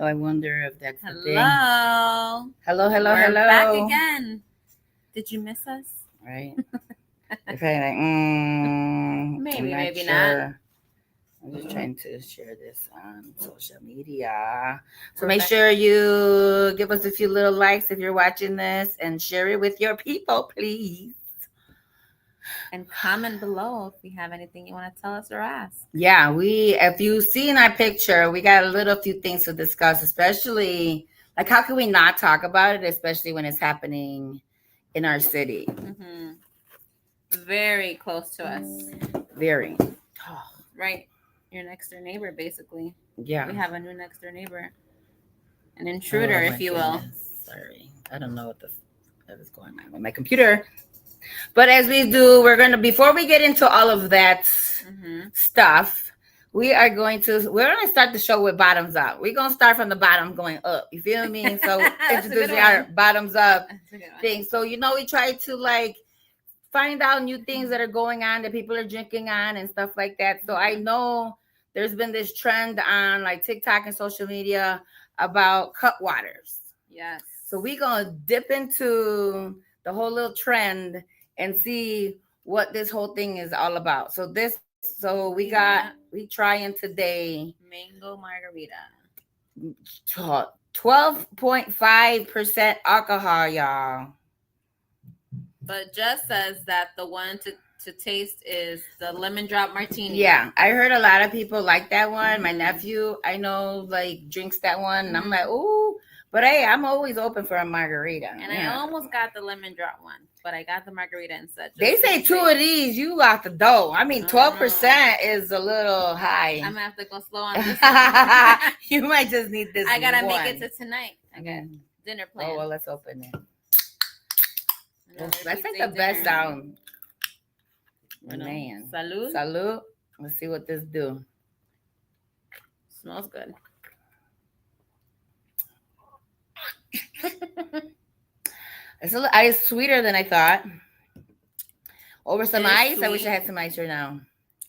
I wonder if that's the thing. Hello. Hello. We're back again. Did you miss us? Right. If I like, Maybe, maybe sure. I'm just trying to share this on social media. So make sure you give us a few little likes if you're watching this and share it with your people, please. And comment below if you have anything you want to tell us or ask. Yeah, if you've seen our picture, we got a few things to discuss, especially like how can we not talk about it, especially when it's happening in our city. Mm-hmm. Very close to us. Very. Right. Your next door neighbor, basically. Yeah. We have a new next door neighbor. An intruder, if you will. Sorry. I don't know what is going on with my computer. But as we do, before we get into all of that stuff, we're going to start the show with bottoms up. We're going to start from the bottom going up. You feel me? So introducing our bottoms up thing. So, we try to find out new things that are going on that people are drinking on and stuff like that. So I know there's been this trend on TikTok and social media about cut waters. Yes. So we're going to dip into the whole little trend and see what this whole thing is all about. So we trying today mango margarita. 12.5% alcohol, y'all. But Jess says that the one to taste is the lemon drop martini. Yeah, I heard a lot of people like that one. Mm-hmm. My nephew, I know, drinks that one, and I'm like, ooh. But hey, I'm always open for a margarita. And I almost got the lemon drop one, but I got the margarita instead. They say two of these, you out the dough. I mean, 12% is a little high. I'm gonna have to go slow on this one. You might just need this. I gotta make it to tonight. I got dinner plans. Oh well, let's open it. That's like the best sound. Man. Salud. Let's see what this do. Smells good. It's sweeter than I thought. Over some ice. Sweet. I wish I had some ice right now.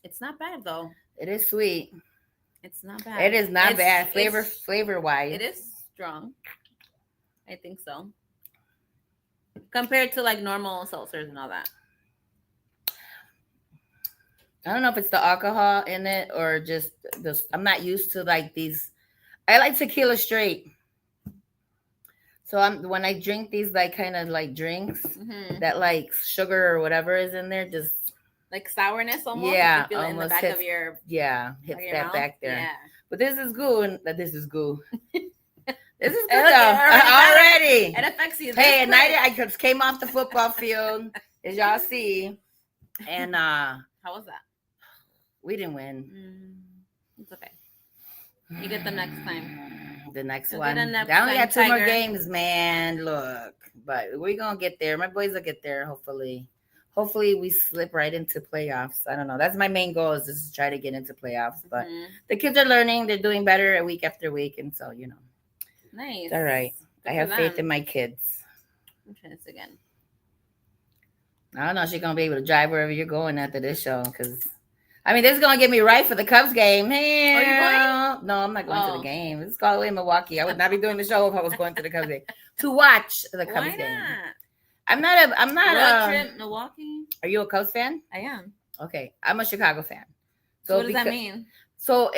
It's not bad though. It is sweet. It's not bad. It is not bad. Flavor wise. It is strong. I think so. Compared to normal seltzers and all that. I don't know if it's the alcohol in it or just this. I'm not used to these. I like tequila straight. So when I drink these kind of drinks that sugar or whatever is in there, just sourness almost. Yeah, you feel it in the back of your hits that mouth. back there. Yeah. But this is good. This is good. This is good already. It affects you. Hey, at night I just came off the football field, as y'all see, and how was that? We didn't win. It's okay. You get them next time. The next one. I only got 2 more games, man. Look, but we're gonna get there. My boys will get there. Hopefully we slip right into playoffs. I don't know. That's my main goal is just to try to get into playoffs. But the kids are learning. They're doing better week after week, and so Nice. It's all right. I have faith in my kids. I'm trying this again. I don't know if she's gonna be able to drive wherever you're going after this show, because this is gonna get me right for the Cubs game. Hey, are you going? No, I'm not going to the game. It's all the way in Milwaukee. I would not be doing the show if I was going to the Cubs game to watch the Cubs game. I'm not. Road trip Milwaukee. Are you a Cubs fan? I am. Okay, I'm a Chicago fan. So what does that mean? So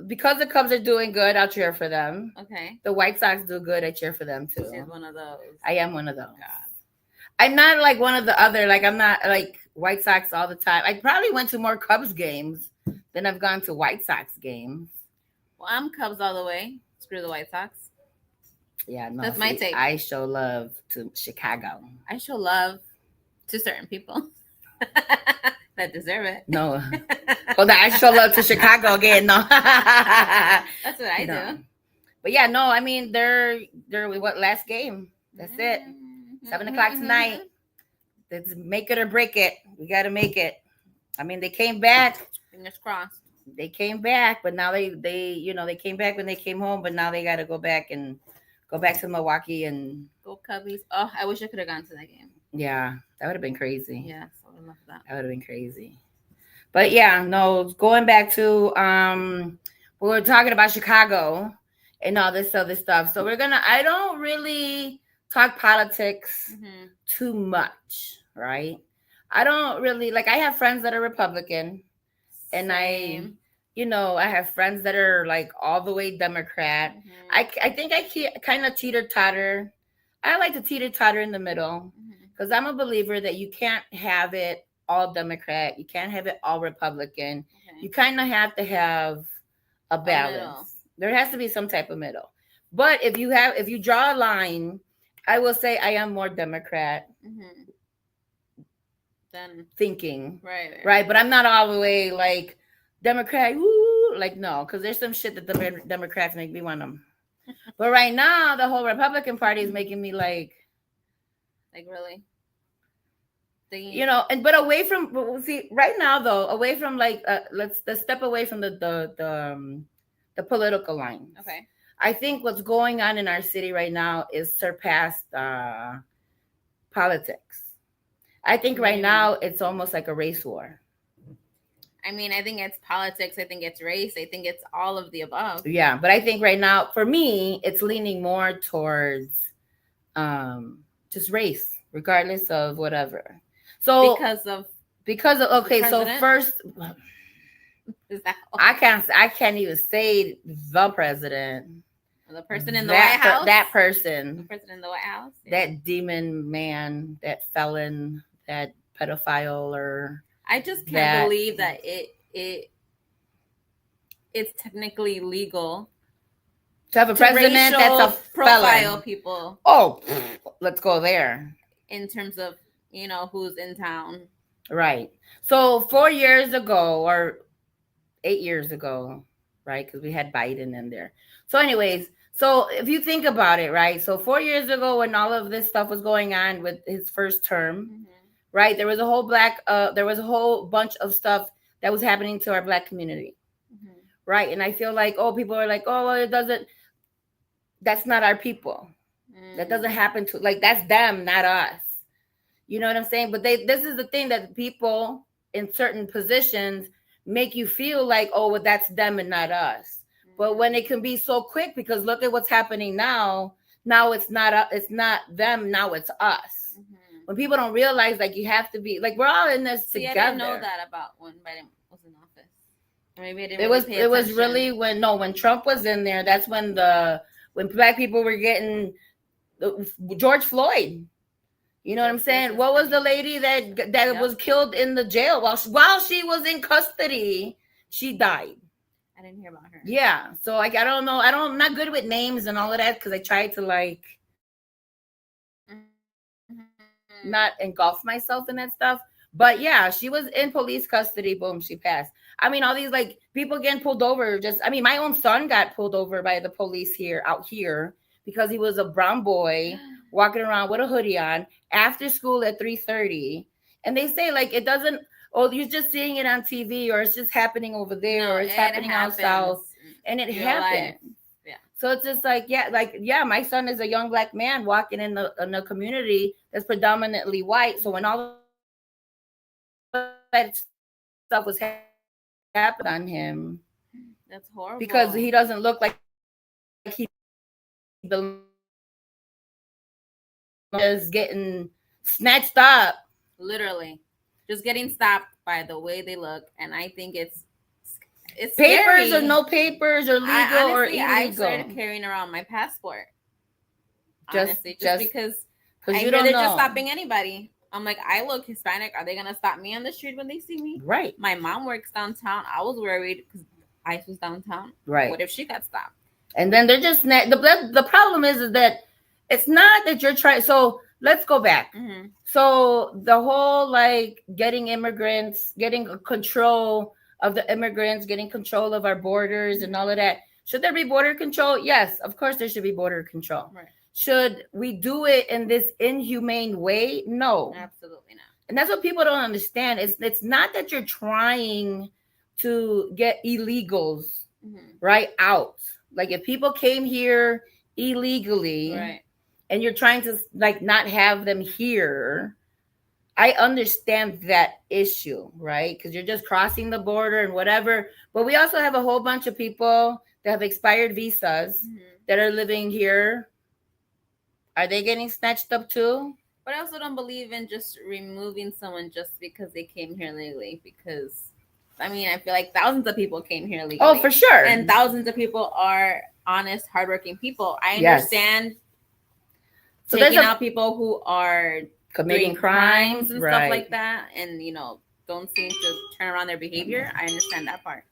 because the Cubs are doing good, I'll cheer for them. Okay. The White Sox do good, I cheer for them too. She's one of those. I am one of those. God. I'm not one of the other. I'm not White Sox all the time. I probably went to more Cubs games than I've gone to White Sox games. Well, I'm Cubs all the way. Screw the White Sox. Yeah, no. That's my take. I show love to Chicago. I show love to certain people that deserve it. No. Well, I show love to Chicago again. No. That's what I do. But yeah, no, they're last game. That's it. 7:00 tonight. Let's make it or break it. We got to make it. They came back. Fingers crossed. They came back, but now they came back when they came home, but now they got to go back to Milwaukee and go Cubbies. Oh, I wish I could have gone to that game. Yeah, that would have been crazy. Yes, I would love that. That would have been crazy. But yeah, no, going back to we were talking about Chicago. and all this other stuff. So I don't really talk politics too much, right? I don't really like, I have friends that are Republican, and Same. I have friends that are like all the way Democrat. I think I kind of teeter totter. I like to teeter totter in the middle because I'm a believer that you can't have it all Democrat. You can't have it all Republican. Okay. You kind of have to have a balance. There has to be some type of middle. But if you draw a line, I will say I am more Democrat Then thinking. right. But I'm not all the way like Democrat. Woo, like no, because there's some shit that the Democrats make me want them. But right now, the whole Republican Party is making me like really. But away from right now though, away from like let's step away from the political lines. Okay. I think what's going on in our city right now is surpassed politics. I think right now it's almost like a race war. I mean, I think it's politics. I think it's race. I think it's all of the above. Yeah, but I think right now, for me, it's leaning more towards just race, regardless of whatever. So because of okay, so first, is that I can't even say the president. The person in the White House? That person. The person in the White House? Yeah. That demon man, that felon, that pedophile, or I just can't believe that it's technically legal to have a president that's a profile felon. People. Oh, let's go there. In terms of, who's in town. Right. So 4 years ago or 8 years ago, right? Because we had Biden in there. So anyways, so if you think about it, right? So 4 years ago, when all of this stuff was going on with his first term, right? There was a whole bunch of stuff that was happening to our Black community, right? And I feel like, people are like, well, that's not our people. That doesn't happen to, like, that's them, not us. You know what I'm saying? But this is the thing, that people in certain positions make you feel like, well, that's them and not us. But when it can be so quick, because look at what's happening now. Now it's not them. Now it's us. When people don't realize, like, you have to be like, we're all in this together. I didn't know that about when Biden was in office. Or maybe I didn't. It was really when Trump was in there. That's when Black people were getting George Floyd. You know what I'm saying? What was the lady that was killed in the jail while she was in custody? She died. I didn't hear about her. Yeah. So like, I don't know. I'm not good with names and all of that, because I tried to like not engulf myself in that stuff. But yeah, she was in police custody. Boom, she passed. I mean, all these like people getting pulled over. My own son got pulled over by the police out here because he was a brown boy walking around with a hoodie on after school at 3:30. And they say like it doesn't. Oh, you're just seeing it on TV, or it's just happening over there, or it's happening out south, and it happens. Yeah. So it's just like, my son is a young Black man walking in a community that's predominantly white. So when all that stuff was happening on him, that's horrible. Because he doesn't look like he is getting snatched up. Literally. Just getting stopped by the way they look, and I think it's papers scary. Or no papers, or legal or illegal. I started carrying around my passport. Just because I don't know. Just stopping anybody. I'm like, I look Hispanic. Are they gonna stop me on the street when they see me? Right. My mom works downtown. I was worried because ICE was downtown. Right. What if she got stopped? And then they're just the problem is that it's not that you're trying. So let's go back. So the whole like getting immigrants, getting control of the immigrants, getting control of our borders and all of that. Should there be border control? Yes, of course there should be border control. Right. Should we do it in this inhumane way? No. Absolutely not. And that's what people don't understand. It's not that you're trying to get illegals right out. Like if people came here illegally, right, and you're trying to like not have them here, I understand that issue, right? Because you're just crossing the border and whatever. But we also have a whole bunch of people that have expired visas that are living here, are they getting snatched up too? But I also don't believe in just removing someone just because they came here legally. Because, I mean, I feel like thousands of people came here legally. Oh, for sure. And thousands of people are honest, hardworking people. I Yes. understand So taking there's out people who are committing doing crimes and right. stuff like that, and don't seem to turn around their behavior. I understand that part.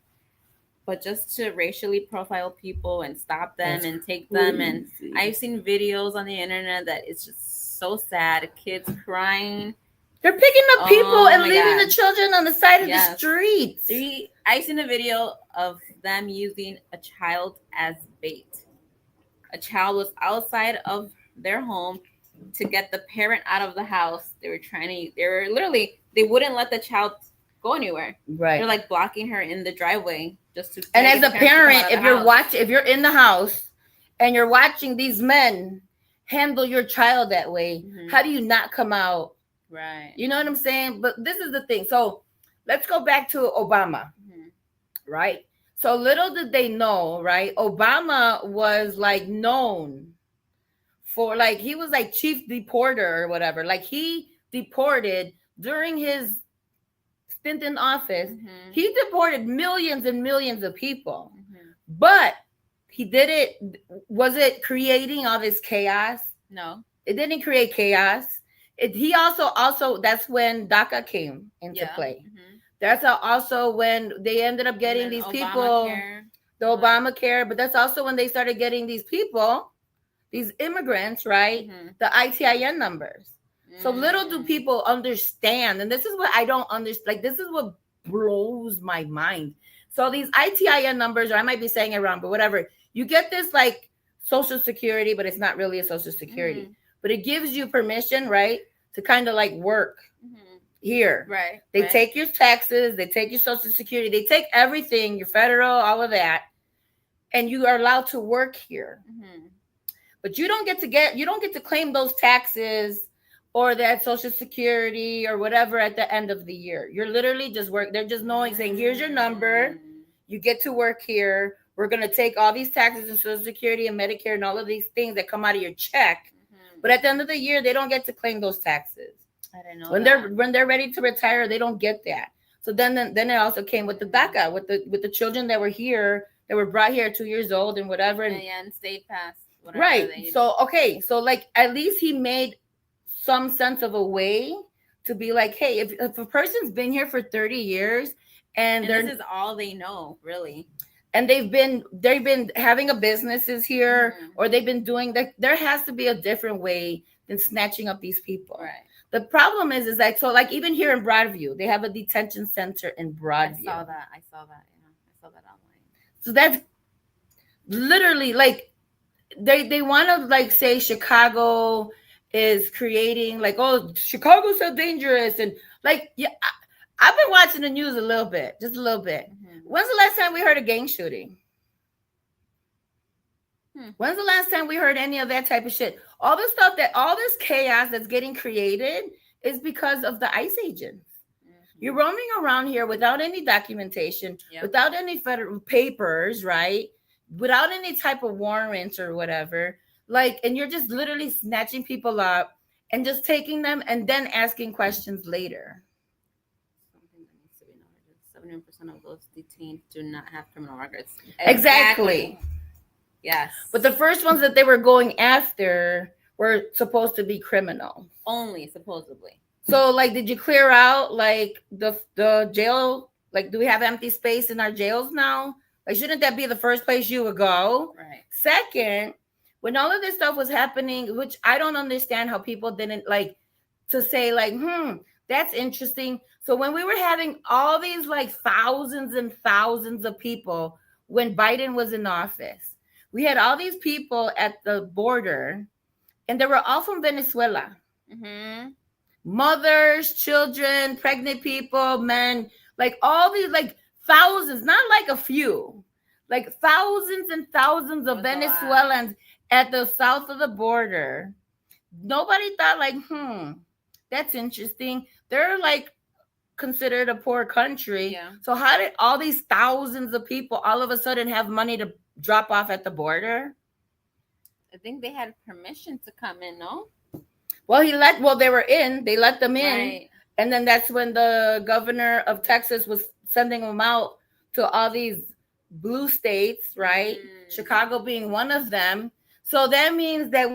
But just to racially profile people and stop them and take them, and I've seen videos on the internet that it's just so sad. Kids crying. They're picking up people and my leaving God. the children on the side of Yes. the streets. I've seen a video of them using a child as bait. A child was outside of their home to get the parent out of the house. They wouldn't let the child go anywhere. Right. They're like blocking her in the driveway just to. And as a parent, if you're in the house and you're watching these men handle your child that way, how do you not come out? Right. You know what I'm saying? But this is the thing. So let's go back to Obama, right? So little did they know, right? Obama was like known for like, he was like chief deporter or whatever. Like he deported during his stint in office. He deported millions and millions of people. But he did it. Was it creating all this chaos? No. It didn't create chaos. He also that's when DACA came into play. That's also when they ended up getting these people, the Obamacare, but that's also when they started getting these people, these immigrants, right? The ITIN numbers. So little do people understand, and this is what I don't understand. Like, this is what blows my mind. So these ITIN numbers, or I might be saying it wrong, but whatever, you get this like Social Security, but it's not really a Social Security. But it gives you permission, right, to kind of like work here. Right. They take your taxes, they take your Social Security, they take everything, your federal, all of that, and you are allowed to work here. But you don't get to claim those taxes or that Social Security or whatever at the end of the year. You're literally just they're just saying, here's your number, you get to work here. We're going to take all these taxes and Social Security and Medicare and all of these things that come out of your check. But at the end of the year, they don't get to claim those taxes. I didn't know when they're ready to retire, they don't get that. So then it also came with the DACA, with the children that were here, that were brought here 2 years old and whatever. And state pass. Right. So, okay. So like, at least he made some sense of a way to be like, hey, if a person's been here for 30 years and this is all they know, really. And they've been having a businesses here, or they've been doing that, there has to be a different way than snatching up these people. Right. The problem is like, so like even here in Broadview, they have a detention center in Broadview. I saw that. Yeah. I saw that online. So that's literally like, they want to like say Chicago is creating like, oh, Chicago's so dangerous. And like, yeah, I've been watching the news just a little bit. When's the last time we heard a gang shooting? When's the last time we heard any of that type of shit? All this chaos that's getting created is because of the ICE agents. You're roaming around here without any documentation, without any federal papers, right? Without any type of warrants or whatever. Like, and you're just literally snatching people up and just taking them and then asking questions later. 70% of those detained do not have criminal records. Exactly. Yes. But the first ones that they were going after were supposed to be criminal. Only supposedly. So, like, did you clear out, like, the jail? Like, do we have empty space in our jails now? Like, shouldn't that be the first place you would go? Right. Second, when all of this stuff was happening, which I don't understand how people didn't, like, to say, like, that's interesting. So when we were having all these, like, thousands and thousands of people when Biden was in office, we had all these people at the border, and they were all from Venezuela. Mothers, children, pregnant people, men, like all these, like thousands, not like a few, like thousands and thousands of Venezuelans at the south of the border. Nobody thought like, that's interesting. They're like considered a poor country. Yeah. So how did all these thousands of people all of a sudden have money to drop off at the border? I think they had permission to come in, no? Well, they were in, they let them in. Right. And then that's when the governor of Texas was sending them out to all these blue states, right? Chicago being one of them. So that means that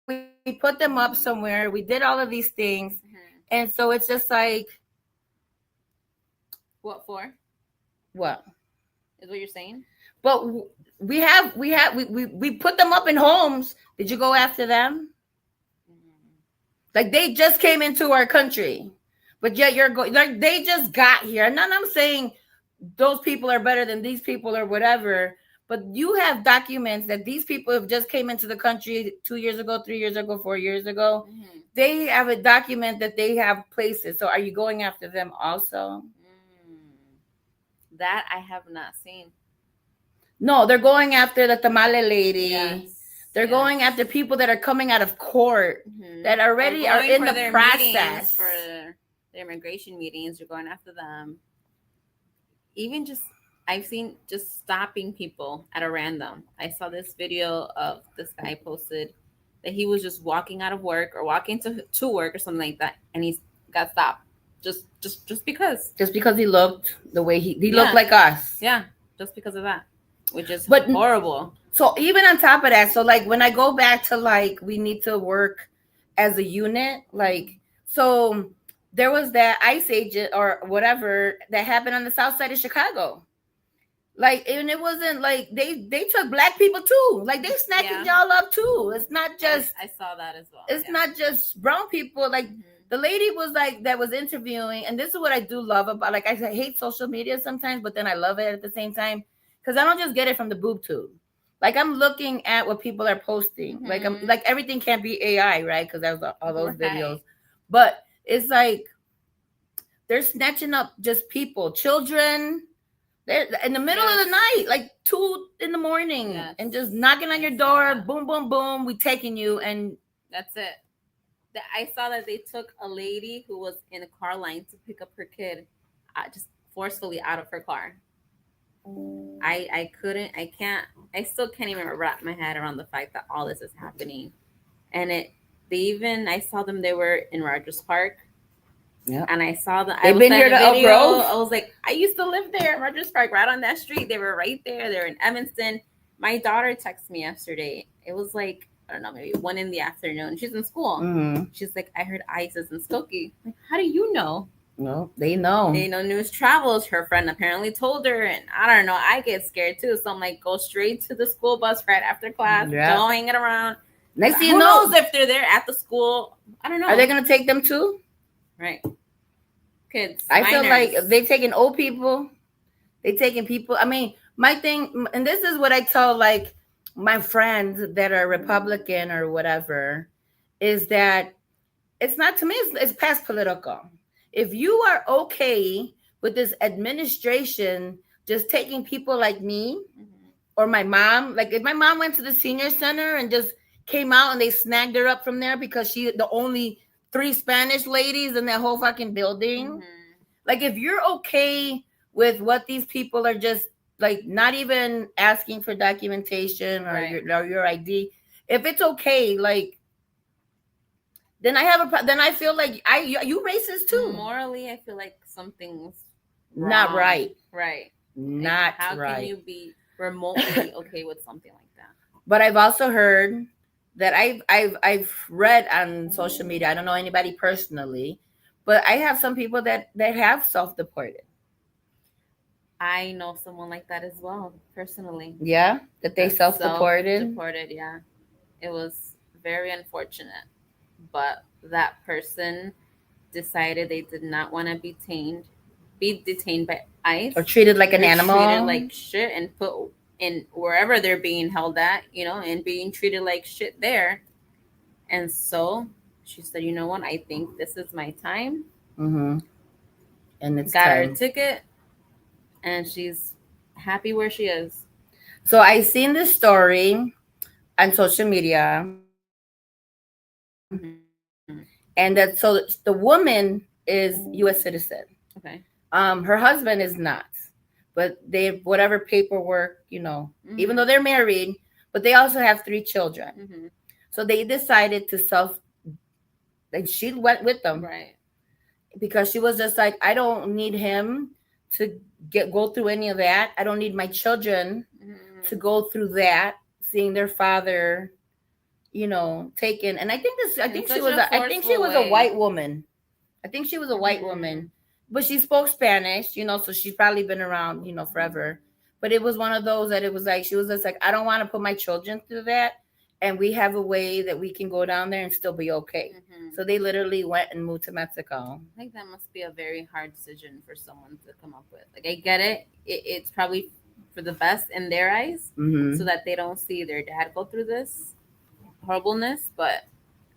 we put them up somewhere. We did all of these things. And so it's just like, What for? what? Is what you're saying? But we put them up in homes. Did you go after them? Like they just came into our country, but yet you're going. Like they just got here. And I'm saying those people are better than these people or whatever. But you have documents that these people have just came into the country 2 years ago, 3 years ago, 4 years ago. They have a document that they have places. So are you going after them also? That I have not seen. No, they're going after the tamale lady. Yes. They're going after people that are coming out of court that already are in the process. For their immigration meetings, you're going after them. Even just, I've seen just stopping people at a random. I saw this video of this guy posted that he was just walking out of work or walking to work or something like that, and he got stopped just because. Just because he looked the way he looked like us. Yeah, just because of that, which is horrible. So even on top of that, so like when I go back to like we need to work as a unit, like so there was that ICE agent or whatever that happened on the south side of Chicago. Like, and it wasn't like they took black people too. Like they snatching y'all up too. It's not just I saw that as well. It's not just brown people. Like the lady was like that was interviewing, and this is what I do love about. Like I hate social media sometimes, but then I love it at the same time because I don't just get it from the boob tube. Like I'm looking at what people are posting. Like I'm like everything can't be AI, right? Because that was all those videos. But it's like they're snatching up just people, children. They're in the middle of the night, like 2 a.m, and just knocking on your door. Boom, boom, boom. We taking you, and that's it. I saw that they took a lady who was in a car line to pick up her kid, just forcefully out of her car. I still can't even wrap my head around the fact that all this is happening. And I saw them, they were in Rogers Park. Yeah. And I saw them. They've been here to Elk Grove. I was like, I used to live there in Rogers Park, right on that street. They were right there. They were in Evanston. My daughter texted me yesterday. It was like, I don't know, maybe 1 p.m. She's in school. She's like, I heard ICE is in Skokie. Like, how do you know? No, they know. They know News Travels. Her friend apparently told her, and I don't know. I get scared too, so I'm like, go straight to the school bus right after class. Don't hang it around. Next thing you Who know, knows if they're there at the school? I don't know. Are they gonna take them too? Right. Kids. I feel like they taking old people. They taking people. I mean, my thing, and this is what I tell like my friends that are Republican or whatever, is that it's not, to me, it's past political. If you are okay with this administration just taking people like me or my mom, like if my mom went to the senior center and just came out and they snagged her up from there because she the only 3 Spanish ladies in that whole fucking building. Like if you're okay with what these people are just like not even asking for documentation or your ID, if it's okay, like then then I feel like you racist too. Morally, I feel like something's wrong. Not right. Right. Not how right. How can you be remotely okay with something like that? But I've also heard that I've read on social media. I don't know anybody personally, but I have some people that have self-deported. I know someone like that as well, personally. Yeah, that they self-deported. Self-deported, yeah. It was very unfortunate. But that person decided they did not want to be detained by ICE. Or treated like an animal. Treated like shit and put in wherever they're being held at, and being treated like shit there. And so she said, you know what? I think this is my time. And it's got her ticket, and she's happy where she is. So I seen this story on social media. And that so the woman is U.S. citizen. Okay. Her husband is not, but they whatever paperwork, even though they're married, but they also have 3 children. Mm-hmm. So they decided to like she went with them Right. because she was just like, I don't need him to go through any of that. I don't need my children to Mm-hmm. go through that, seeing their father, taken. And I In think she such was a I think she forceful was a way. white woman. I think she was a white Mm-hmm. woman, but she spoke Spanish, so she's probably been around, forever. But it was one of those that it was like she was just like, I don't want to put my children through that, and we have a way that we can go down there and still be okay. Mm-hmm. So they literally went and moved to Mexico. I think that must be a very hard decision for someone to come up with. Like, I get it. It's probably for the best in their eyes, so Mm-hmm. that they don't see their dad go through this horribleness. But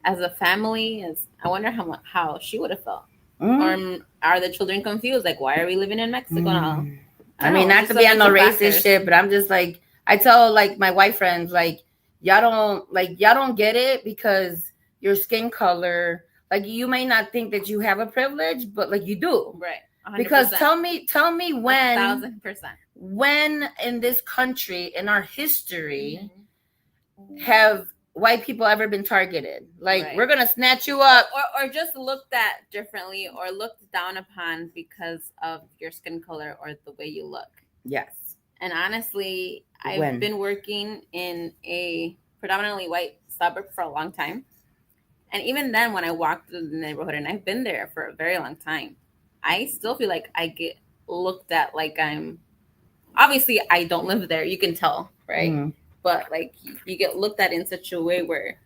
as a family, I wonder how she would have felt. Or Mm-hmm. are the children confused? Like, why are we living in Mexico now? Mm. I I don't mean, know. It's not just to a be on mix no of racist factors. shit, but I'm just like, I tell like my white friends, like, y'all don't get it because your skin color, like you may not think that you have a privilege, but like you do. Right. 100%. Because tell me when 1,000%. in this country in our history Mhm. have white people ever been targeted? Like Right. we're gonna snatch you up. Or just looked at differently or looked down upon because of your skin color or the way you look. Yes. And honestly, I've When? been working in a predominantly white suburb for a long time. And even then, when I walk through the neighborhood, and I've been there for a very long time, I still feel like I get looked at like I'm. Obviously, I don't live there. You can tell, right? Mm-hmm. But like, you get looked at in such a way where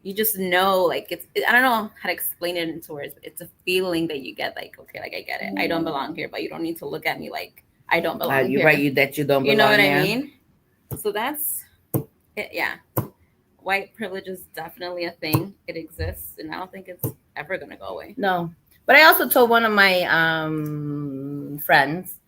you just know, like, I don't know how to explain it into words, but it's a feeling that you get, like, okay, like, I get it. I don't belong here, but you don't need to look at me like I don't belong You're here. right. That you don't You belong know what there. I mean? So that's it. Yeah. White privilege is definitely a thing. It exists, and I don't think it's ever going to go away. No. But I also told one of my friends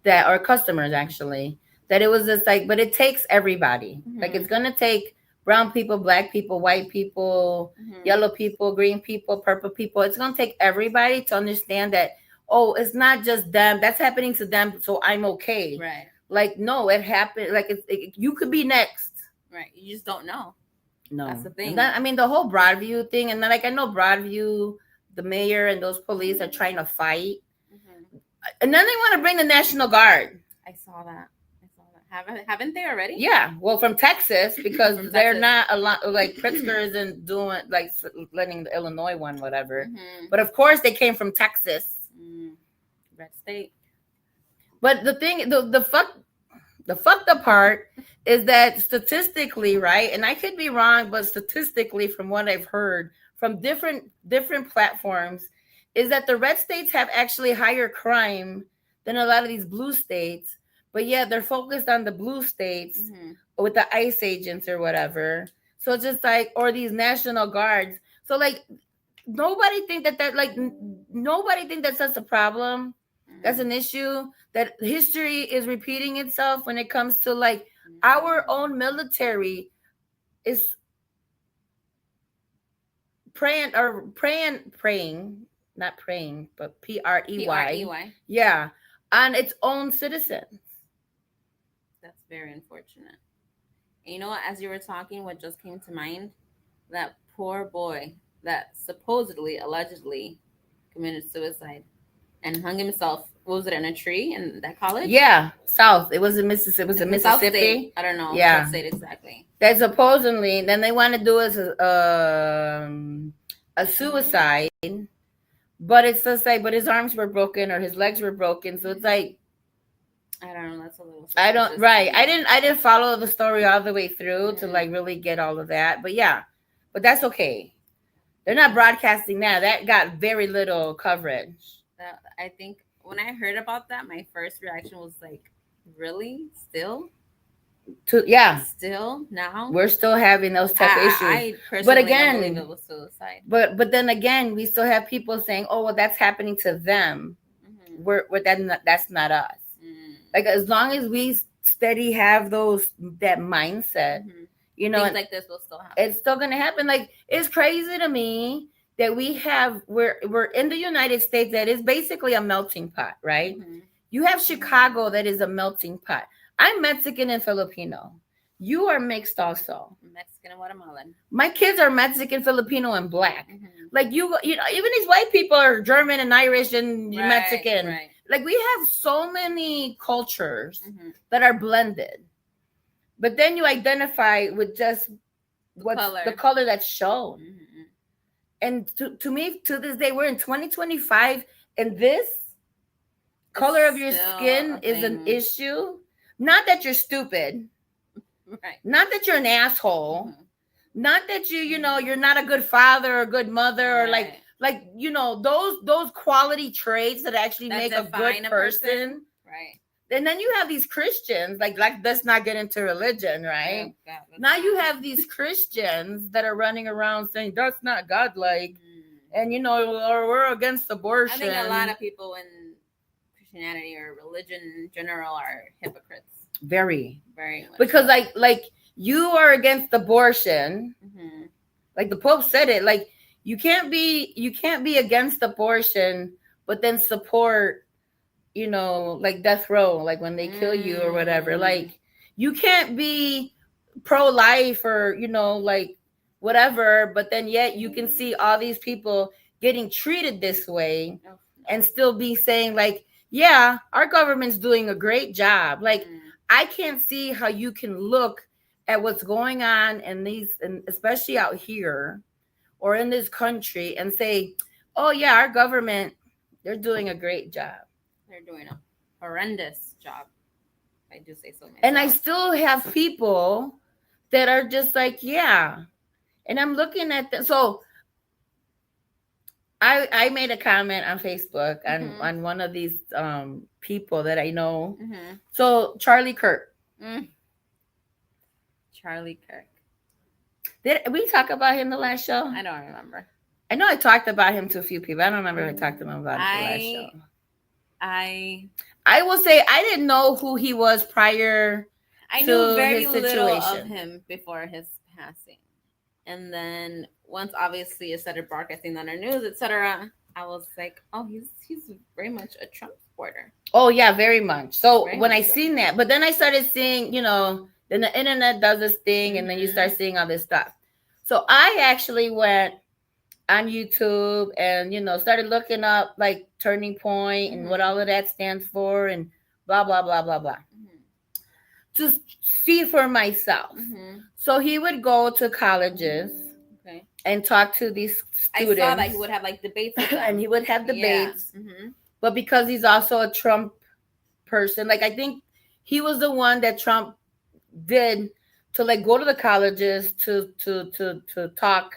that, or customers actually, that it was just like, but it takes everybody. Mhm. Like it's gonna take brown people, black people, white people, Mhm. yellow people, green people, purple people. It's gonna take everybody to understand that, oh, it's not just them. That's happening to them, so I'm okay. Right. Like, no, it happened. Like you could be next. Right. You just don't know. No. That's the thing. I mean, the whole Broadview thing, and then like I know Broadview, the mayor and those police are trying to fight, Mhm. and then they want to bring the National Guard. I saw that. Haven't they already? Yeah, well, from Texas because From they're Texas. not a lot. Like Pritzker isn't doing like letting the Illinois one, whatever. Mhm. But of course, they came from Texas. Red state. But the thing, the fucked up part is that statistically, right? And I could be wrong, but statistically, from what I've heard from different platforms, is that the red states have actually higher crime than a lot of these blue states. But yeah, they're focused on the blue states with the ICE agents or whatever. So it's just like, or these National Guards. So like, nobody think nobody think that that's a problem. That's an issue. That history is repeating itself when it comes to like our own military is praying, not praying, but PREY. Yeah, on its own citizens. That's very unfortunate. And you know what? As you were talking, what just came to mind? That poor boy that supposedly, allegedly, committed suicide and hung himself. What was it, in a tree in that college? Yeah, South. It was in Mississippi. It was in South Mississippi. State. I don't know. Yeah, what state exactly. That supposedly, then they want to do as a suicide, but it's just like, but his arms were broken or his legs were broken, so it's like, I don't know. That's a little. I don't. Right. I didn't follow the story all the way through to like really get all of that. But yeah, but that's okay. They're not broadcasting that. That got very little coverage. I think when I heard about that, my first reaction was like, really? Still? Still now? We're still having those type of issues. I personally don't believe it was suicide. But then again, we still have people saying, "Oh, well, that's happening to them." That's not us. Like as long as we steady have that mindset, things like this will still happen. It's still gonna happen. Like it's crazy to me that we're in the United States that is basically a melting pot, right? You have Chicago that is a melting pot. I'm Mexican and Filipino. You are mixed also. Mexican and Guatemalan. My kids are Mexican, Filipino, and black. Mm-hmm. Like you know, even these white people are German and Irish and Right, Mexican. right. Like we have so many cultures Mm-hmm. that are blended. But then you identify with just what's the color that's shown. Mm-hmm. And to me, to this day, we're in 2025, and this color of your skin is an issue. Not that you're stupid. Right. Not that you're an asshole. Mm-hmm. Not that you know, you're not a good father or a good mother, or like you know, those quality traits that actually make a good person. Right. And then you have these Christians, like let's not get into religion, right? Yeah, now you have these Christians that are running around saying that's not godlike, and you know, or we're against abortion. I think a lot of people in Christianity or religion in general are hypocrites. Very much. Because like you are against abortion. Mm-hmm. Like the Pope said it, like you can't be against abortion, but then support, you know, like death row, like when they kill you or whatever. Like you can't be pro-life or, you know, like whatever, but then yet you can see all these people getting treated this way and still be saying like, yeah, our government's doing a great job. Like I can't see how you can look at what's going on in these, and especially out here or in this country, and say, oh yeah, our government, they're doing a great job. They're doing a horrendous job. I do say so myself. And I still have people that are just like, yeah. And I'm looking at them. So I made a comment on Facebook on one of these people that I know. Mm-hmm. So Charlie Kirk. Charlie Kirk. Did we talk about him the last show? I don't remember. I know I talked about him to a few people. I don't remember if I talked to him about it the last show. I will say I didn't know who he was prior. I knew very little of him before his passing, and then once obviously it started broadcasting on our news, etc., I was like, oh, he's very much a Trump supporter. Oh yeah, very much. So when I seen that, but then I started seeing, you know, then the internet does this thing, and then you start seeing all this stuff. So I actually went on YouTube and, you know, started looking up like Turning Point and what all of that stands for and blah, blah, blah, blah, blah. To see for myself. So he would go to colleges and talk to these students. I saw that he would have like debates with them. And he would have debates. Yeah. But because he's also a Trump person, like I think he was the one that Trump did to like go to the colleges to talk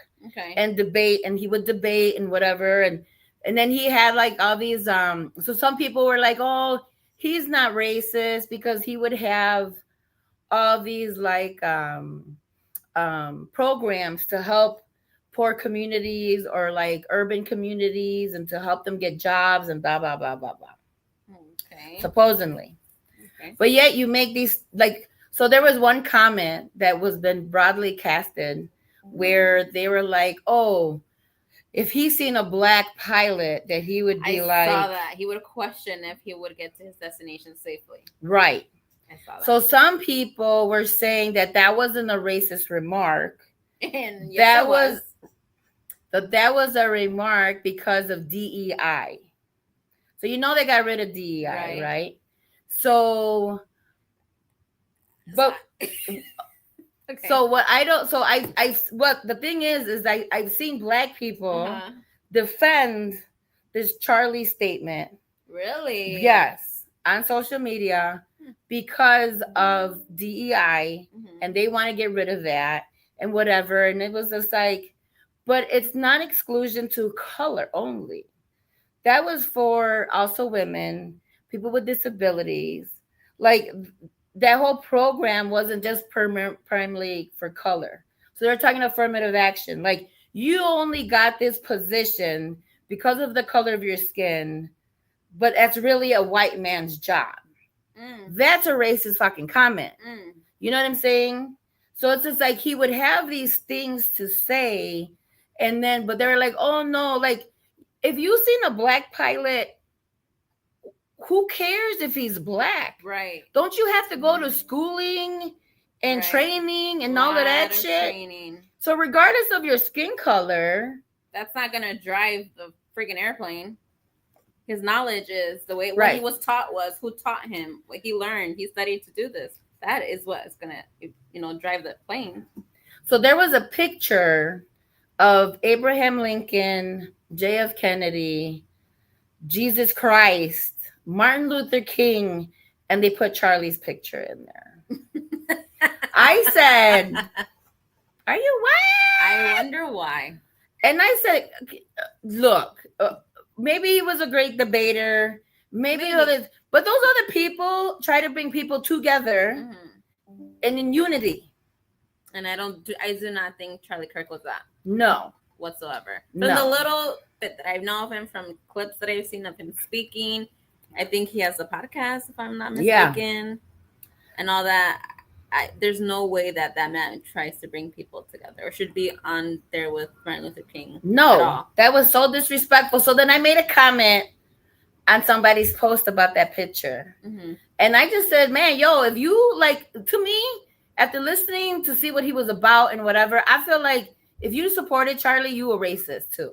and debate, and he would debate and whatever, and then he had like all these so some people were like, oh, he's not racist because he would have all these like programs to help poor communities or like urban communities and to help them get jobs and blah blah blah blah blah. Supposedly. But yet you make these like, so there was one comment that was been broadly casted where they were like, oh, if he's seen a black pilot, that he would be I saw that. He would question if he would get to his destination safely. Right. I saw that. So some people were saying that wasn't a racist remark. And yes, that was a remark because of DEI. So you know they got rid of DEI, right? So, but so what I don't, so I what the thing is I've seen black people defend this Charlie statement. Really? Yes, on social media because of DEI, and they want to get rid of that and whatever. And it was just like, but it's not exclusion to color only. That was for also women, people with disabilities. Like that whole program wasn't just primarily for color. So they're talking affirmative action. Like you only got this position because of the color of your skin, but that's really a white man's job. That's a racist fucking comment. You know what I'm saying? So it's just like he would have these things to say, and then, but they were like, oh no, like if you seen a black pilot, who cares if he's black? Right. Don't you have to go to schooling and training and all of that shit. Training. So regardless of your skin color, that's not gonna drive the freaking airplane. His knowledge is the way what he was taught was who taught him, what he learned, he studied to do this. That is what is gonna, drive the plane. So there was a picture of Abraham Lincoln, J.F. Kennedy, Jesus Christ, Martin Luther King, and they put Charlie's picture in there. I said, "Are you what?" I wonder why. And I said, "Look, maybe he was a great debater. Maybe. But those other people try to bring people together and in unity." And I do not think Charlie Kirk was that. No. Whatsoever. From the little bit that I know of him, from clips that I've seen of him speaking, I think he has a podcast, if I'm not mistaken, and all that. There's no way that man tries to bring people together or should be on there with Martin Luther King. No, that was so disrespectful. So then I made a comment on somebody's post about that picture. And I just said, man, if you to me, after listening to see what he was about and whatever, I feel like if you supported Charlie, you were racist too.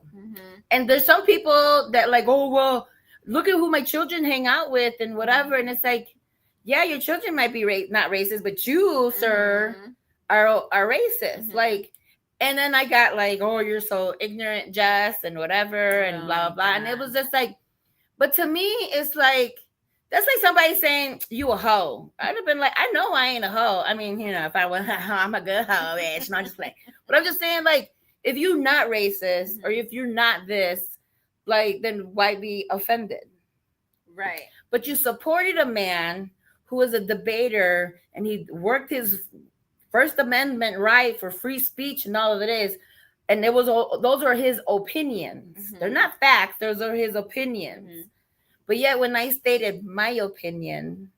And there's some people that oh, well, look at who my children hang out with and whatever. And it's like, yeah, your children might be not racist, but you, sir, are racist. And then I got oh, you're so ignorant, Jess, and whatever, and blah, blah, blah. And it was just but to me, it's that's like somebody saying you a hoe. I'd have been like, I know I ain't a hoe. I mean, if I was a hoe, I'm a good hoe, bitch. No, I'm just playing. But I'm just saying, if you're not racist or if you're not this, then why be offended? Right. But you supported a man who was a debater and he worked his First Amendment right for free speech and all of it is. And those are his opinions. They're not facts. Those are his opinions. But yet when I stated my opinion,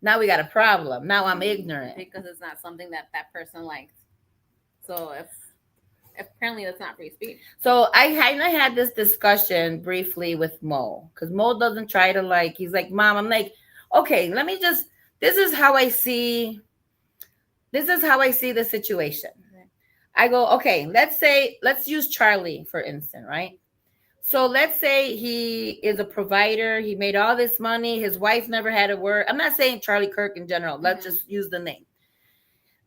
now we got a problem. Now I'm ignorant. Because it's not something that person likes. So if apparently that's not free speech. So I had this discussion briefly with Mo. Because Mo doesn't try to he's like, Mom, I'm like, okay, this is how I see the situation. I go, okay, let's use Charlie, for instance, right? So let's say he is a provider. He made all this money. His wife never had a word. I'm not saying Charlie Kirk in general. Let's just use the name.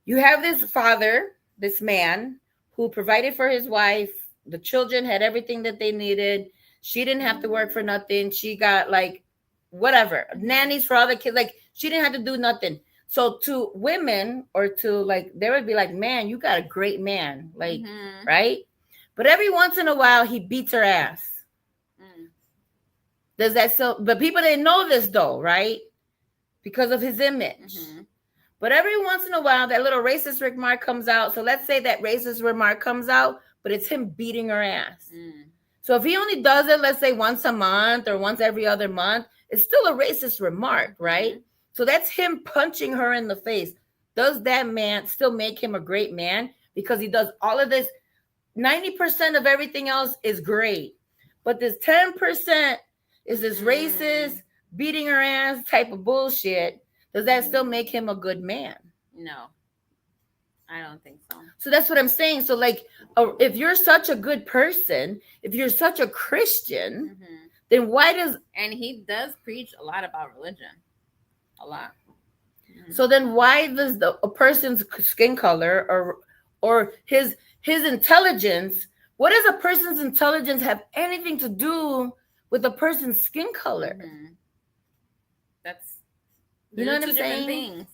You have this father, this man, who provided for his wife. The children had everything that they needed. She didn't have to work for nothing. She got whatever, nannies for all the kids. She didn't have to do nothing. So to women or to they would be like, man, you got a great man, right? But every once in a while, he beats her ass. Does that so? But people didn't know this though, right? Because of his image. But every once in a while, that little racist remark comes out. So let's say that racist remark comes out, but it's him beating her ass. So if he only does it, let's say once a month or once every other month, it's still a racist remark, right? So that's him punching her in the face. Does that man still make him a great man? Because he does all of this. 90% of everything else is great. But this 10% is this racist, beating her ass type of bullshit. Does that still make him a good man? No. I don't think so. So that's what I'm saying. So if you're such a good person, if you're such a Christian, then why does... And he does preach a lot about religion. A lot. So then why does a person's skin color or his intelligence, what does a person's intelligence have anything to do with a person's skin color? That's you know what I'm saying? Things.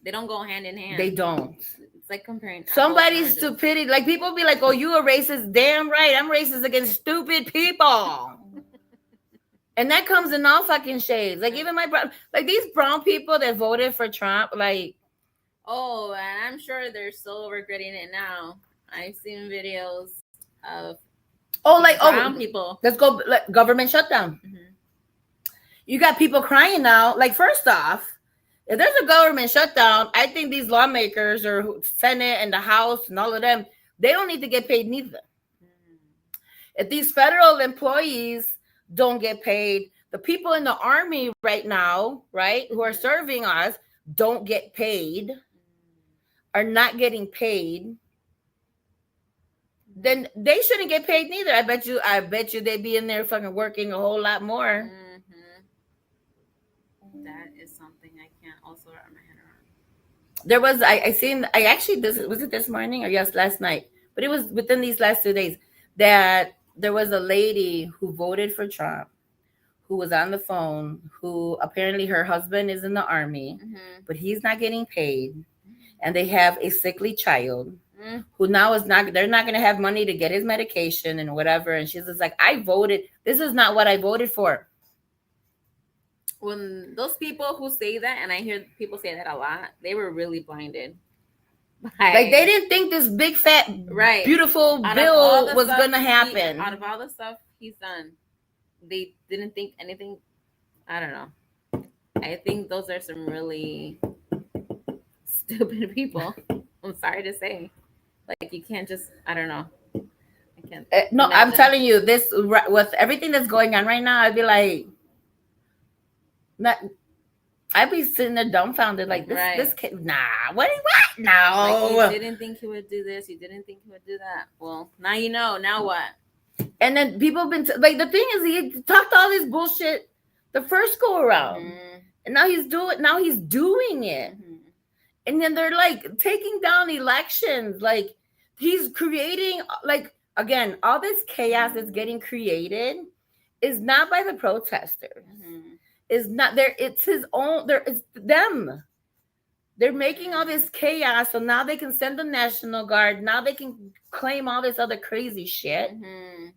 They don't go hand in hand. They don't. It's like comparing somebody's stupidity. People be like, "Oh, you a racist?" Damn right, I'm racist against stupid people. And that comes in all fucking shades. Even my these brown people that voted for Trump, oh, and I'm sure they're still regretting it now. I've seen videos of brown people. Let's go government shutdown. You got people crying now. First off, if there's a government shutdown, I think these lawmakers or Senate and the House and all of them, they don't need to get paid neither. If these federal employees don't get paid, the people in the army right now, right, who are serving us, don't get paid. are not getting paid, then they shouldn't get paid neither. I bet you they'd be in there fucking working a whole lot more. That is something I can't also wrap my head around. There was I seen I actually this was it this morning or yes last night, but it was within these last 2 days that there was a lady who voted for Trump who was on the phone who apparently her husband is in the army, but he's not getting paid, and they have a sickly child who now is not they're not going to have money to get his medication and whatever, and she's just like, I voted, this is not what I voted for. When those people who say that, and I hear people say that a lot, they were really blinded. Like they didn't think this big fat beautiful bill was going to happen. Out of all the stuff he's done, they didn't think anything. I don't know. I think those are some really stupid people. I'm sorry to say. Like, you can't just, I don't know. I can't. No, imagine. I'm telling you, this, with everything that's going on right now, I'd be like, I'd be sitting there dumbfounded, like, this kid, nah, what? No. Like, you didn't think he would do this. You didn't think he would do that. Well, now you know. Now what? And then people have been, like, the thing is, he talked all this bullshit the first go around. And now he's doing it. And then they're, like, taking down elections. Like, he's creating, like, again, all this chaos that's getting created is not by the protesters. Is not there. It's his own. It's them. They're making all this chaos, so now they can send the National Guard. Now they can claim all this other crazy shit,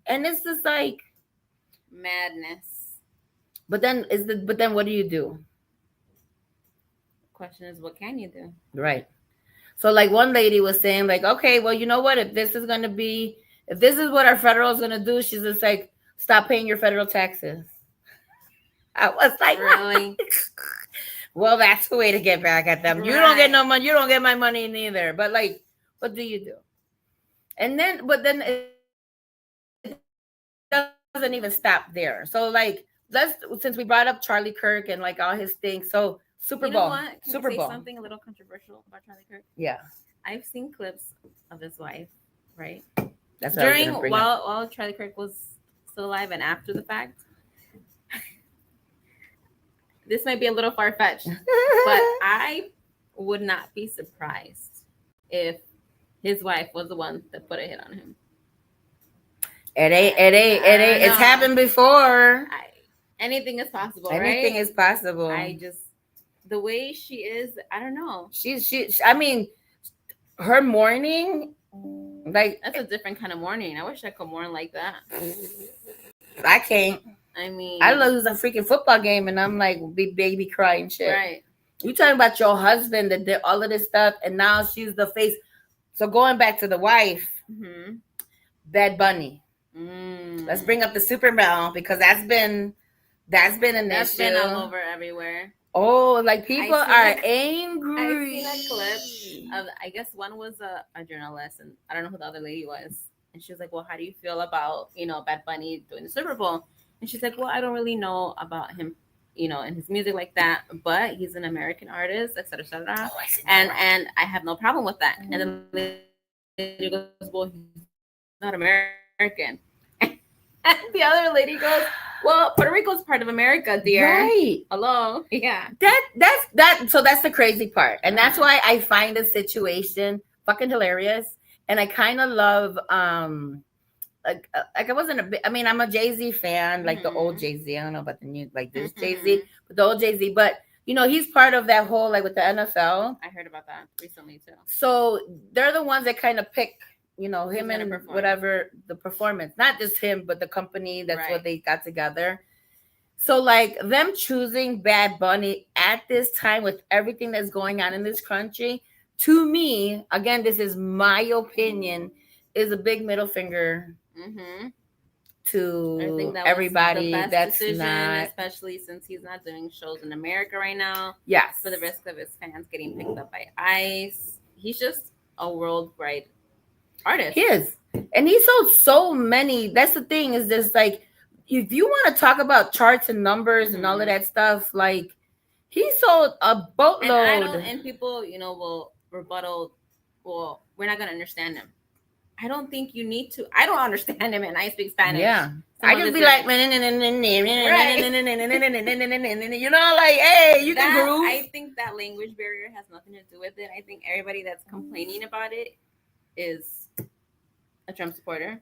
and it's just like madness. But then what do you do? Question is, what can you do? Right. So, like, one lady was saying, like, okay, well, you know what? If this is what our federal is gonna do, she's just like, stop paying your federal taxes. I was like, really? Well, that's the way to get back at them. You don't get no money. You don't get my money neither. But, like, what do you do? And then, it doesn't even stop there. So, like, since we brought up Charlie Kirk and, like, all his things. So, Super Bowl. Can I say something a little controversial about Charlie Kirk? Yeah. I've seen clips of his wife, right? That's while Charlie Kirk was still alive and after the fact. This might be a little far-fetched, but I would not be surprised if his wife was the one that put a hit on him. It ain't. It's happened before. Anything is possible, Anything is possible. The way she is, I don't know. I mean, her mourning, like, that's a different kind of mourning. I wish I could mourn like that. I can't. I mean, I lose a freaking football game and I'm like big baby crying shit. Right. You talking about your husband that did all of this stuff and now she's the face. So going back to the wife, Bad Bunny. Let's bring up the Super Bowl because that's been an issue. Been all over everywhere. Oh, like people are angry. I've seen a clip of, I guess one was a journalist, and I don't know who the other lady was. And she was like, well, how do you feel about, Bad Bunny doing the Super Bowl? And she's like, well, I don't really know about him, and his music like that, but he's an American artist, et cetera, et cetera. Oh, and I have no problem with that. And then the lady goes, well, he's not American. And the other lady goes, well, Puerto Rico's part of America, dear. Right. Hello. Yeah. So that's the crazy part. And that's why I find the situation fucking hilarious. And I kind of love, like I wasn't I'm a Jay-Z fan, like the old Jay-Z. I don't know about the new, like this Jay-Z, but the old Jay-Z. But, he's part of that whole, like with the NFL. I heard about that recently too. So they're the ones that kind of pick, him and whatever the performance, not just him, but the company. That's what they got together. So like them choosing Bad Bunny at this time with everything that's going on in this country, to me, again, this is my opinion, is a big middle finger to everybody. That's decision, not, especially since he's not doing shows in America right now. Yes, for the risk of his fans getting picked up by ICE. He's just a worldwide artist. He is, and he sold so many. That's the thing, is this, like, if you want to talk about charts and numbers and all of that stuff, like, he sold a boatload. And people, will rebuttal well, we're not gonna understand him. I don't think you need to. I don't understand him, and I speak Spanish. Yeah. Some I of just his be like, lyrics. you know, like, hey, you can That groove. I think that language barrier has nothing to do with it. I think everybody that's complaining about it is a Trump supporter,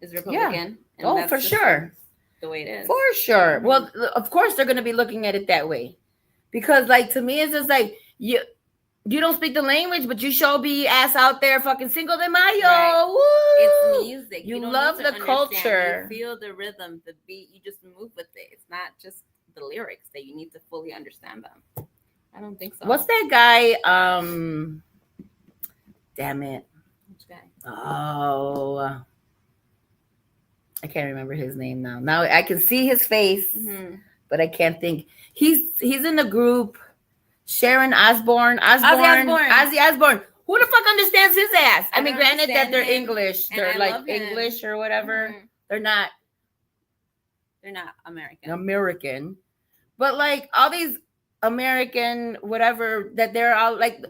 is Republican, and Oh, that's for just sure. the way it is. For sure. Mhm. Well, of course they're going to be looking at it that way. Because, like, to me, it's just like, you don't speak the language, but you sure be ass out there fucking Cinco de Mayo. Right. Woo! It's music. You don't love need to the understand. culture. You feel the rhythm, the beat. You just move with it. It's not just the lyrics that you need to fully understand them. I don't think so. What's that guy? Damn it. Which guy? Oh, I can't remember his name now. Now I can see his face, but I can't think. He's in the group. Sharon Osbourne. Ozzy Osbourne. Who the fuck understands his ass? I mean, granted that they're English. They're like English or whatever. They're not American. But like all these American whatever that they're all like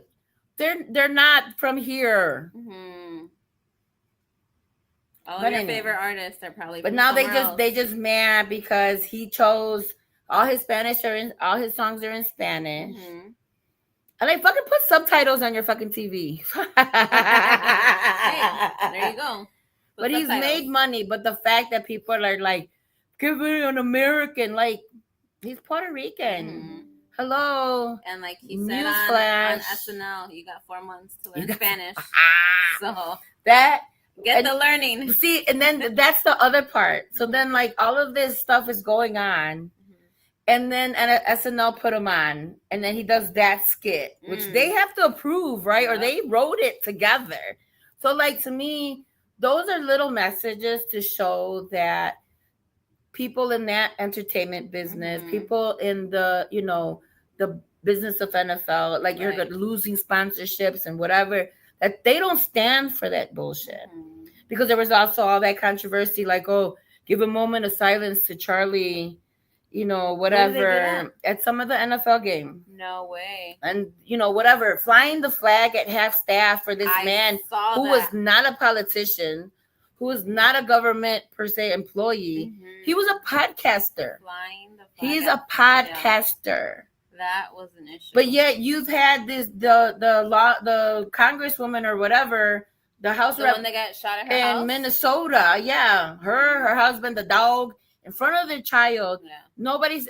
they're not from here. All of your favorite artists are probably. But now they just mad because he chose all his Spanish all his songs are in Spanish. And like fucking put subtitles on your fucking TV. Hey, there you go. But he's made money. But the fact that people are like, give me an American, like he's Puerto Rican. Hello. And like he said on SNL, you got 4 months to learn Spanish. So that get the learning. See, and then that's the other part. So then like all of this stuff is going on. And then SNL put him on, and then he does that skit, which they have to approve, right? Or they wrote it together. So, like, to me, those are little messages to show that people in that entertainment business, people in the, the business of NFL, like you're losing sponsorships and whatever, that they don't stand for that bullshit. Because there was also all that controversy, like, oh, give a moment of silence to Charlie, whatever, at some of the NFL game. No way. And, whatever, flying the flag at half staff for this man who was not a politician, who was not a government, per se, employee. He was a podcaster. Flying the flag. He's a podcaster. That was an issue. But yet you've had the congresswoman or whatever, the House rep, one that got shot at her house? Minnesota. Yeah. Her husband, the dog, in front of their child. Yeah. Nobody's.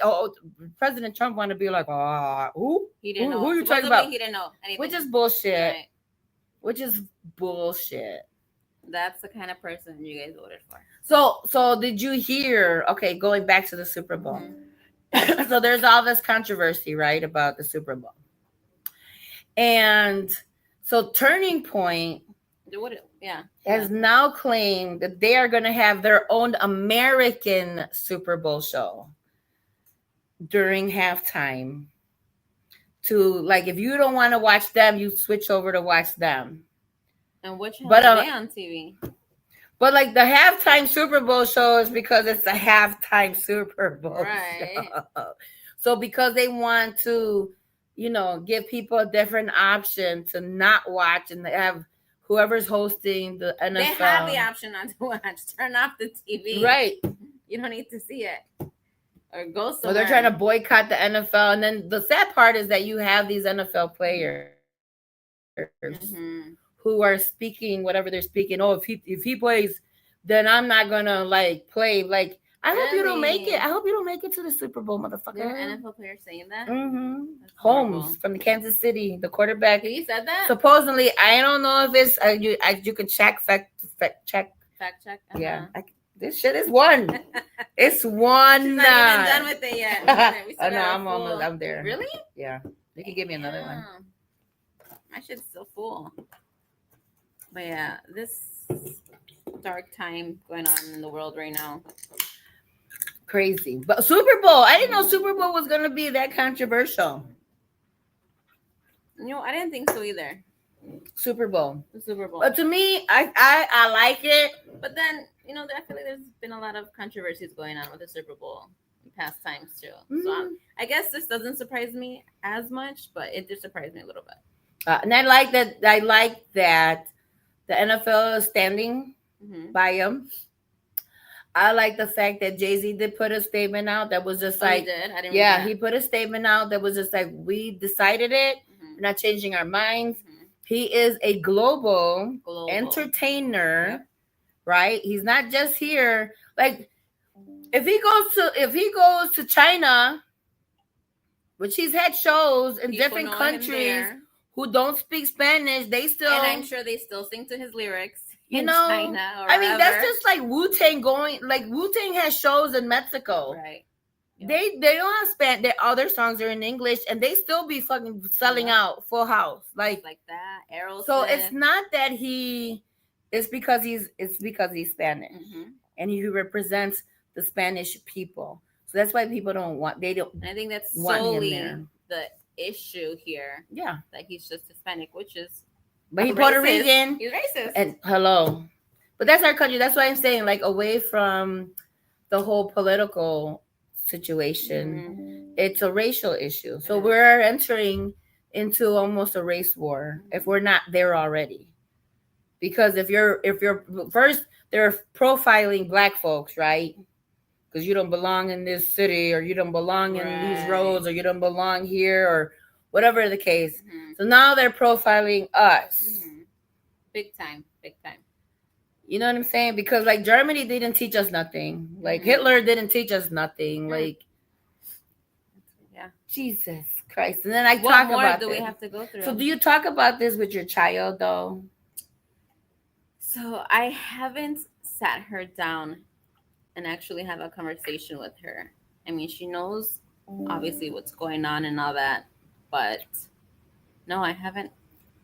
President Trump want to be like, who? He didn't know. Who are you talking about? He didn't know anything. Which is bullshit. Right. Which is bullshit. That's the kind of person you guys voted for. So did you hear? Okay, going back to the Super Bowl. So there's all this controversy, right, about the Super Bowl, and so Turning Point. Has now claimed that they are going to have their own American Super Bowl show during halftime. To like, if you don't want to watch them, you switch over to watch them. And which are they on TV? But like the halftime Super Bowl show is because it's a halftime Super Bowl show. So because they want to, give people a different option to not watch and have whoever's hosting the NFL. They have the option not to watch. Turn off the TV. Right. You don't need to see it. Or go somewhere. Well, they're trying to boycott the NFL. And then the sad part is that you have these NFL players who are speaking whatever they're speaking. Oh, if he plays, then I'm not going to like play. Like, I hope you don't make it. I hope you don't make it to the Super Bowl, motherfucker. There are NFL players saying that? Holmes from the Kansas City, the quarterback. He said that? Supposedly, I don't know if it's you can fact check. Yeah, this shit is one. It's one. She's not even done with it yet. Oh no, I'm there. Really? Yeah, you can give me another one. My shit's still full. But yeah, this dark time going on in the world right now. Crazy. But Super Bowl, I didn't know Super Bowl was going to be that controversial. I didn't think so either. Super Bowl. The Super Bowl. But to me, I like it. But then, I feel like there's been a lot of controversies going on with the Super Bowl in past times too. So I guess this doesn't surprise me as much, but it did surprise me a little bit. And I like that. I like that the NFL is standing by him. I like the fact that Jay-Z did put a statement out that was just like, he did? I didn't yeah, read that. he put a statement out that was just like, we decided it. We're not changing our minds. He is a global entertainer, yep. Right? He's not just here. Like, if he goes to China, which he's had shows in different countries who don't speak Spanish, they still, and I'm sure they still sing to his lyrics. You know, China or I mean, that's just like Wu-Tang going. Like Wu-Tang has shows in Mexico, right? Yep. They don't have Spanish. All their songs are in English, and they still be fucking selling out full house, like that. Aerosmith. So it's not that it's because he's Spanish, and he represents the Spanish people. So that's why people don't want. They don't. I think that's solely the issue here. Yeah, that he's just Hispanic, which is. But he's Puerto Rican. He's racist. And hello. But that's our country. That's why I'm saying, like, away from the whole political situation, it's a racial issue. So we're entering into almost a race war if we're not there already. Because if you're first, they're profiling black folks, right? Because you don't belong in this city, or you don't belong in these roads, or you don't belong here, or whatever the case. So now they're profiling us. Big time. You know what I'm saying? Because like Germany didn't teach us nothing. Like Hitler didn't teach us nothing. Like, Jesus Christ. And then I what talk more about do we have to go through? So do you talk about this with your child though? So I haven't sat her down and actually have a conversation with her. I mean, she knows obviously what's going on and all that. But no, I haven't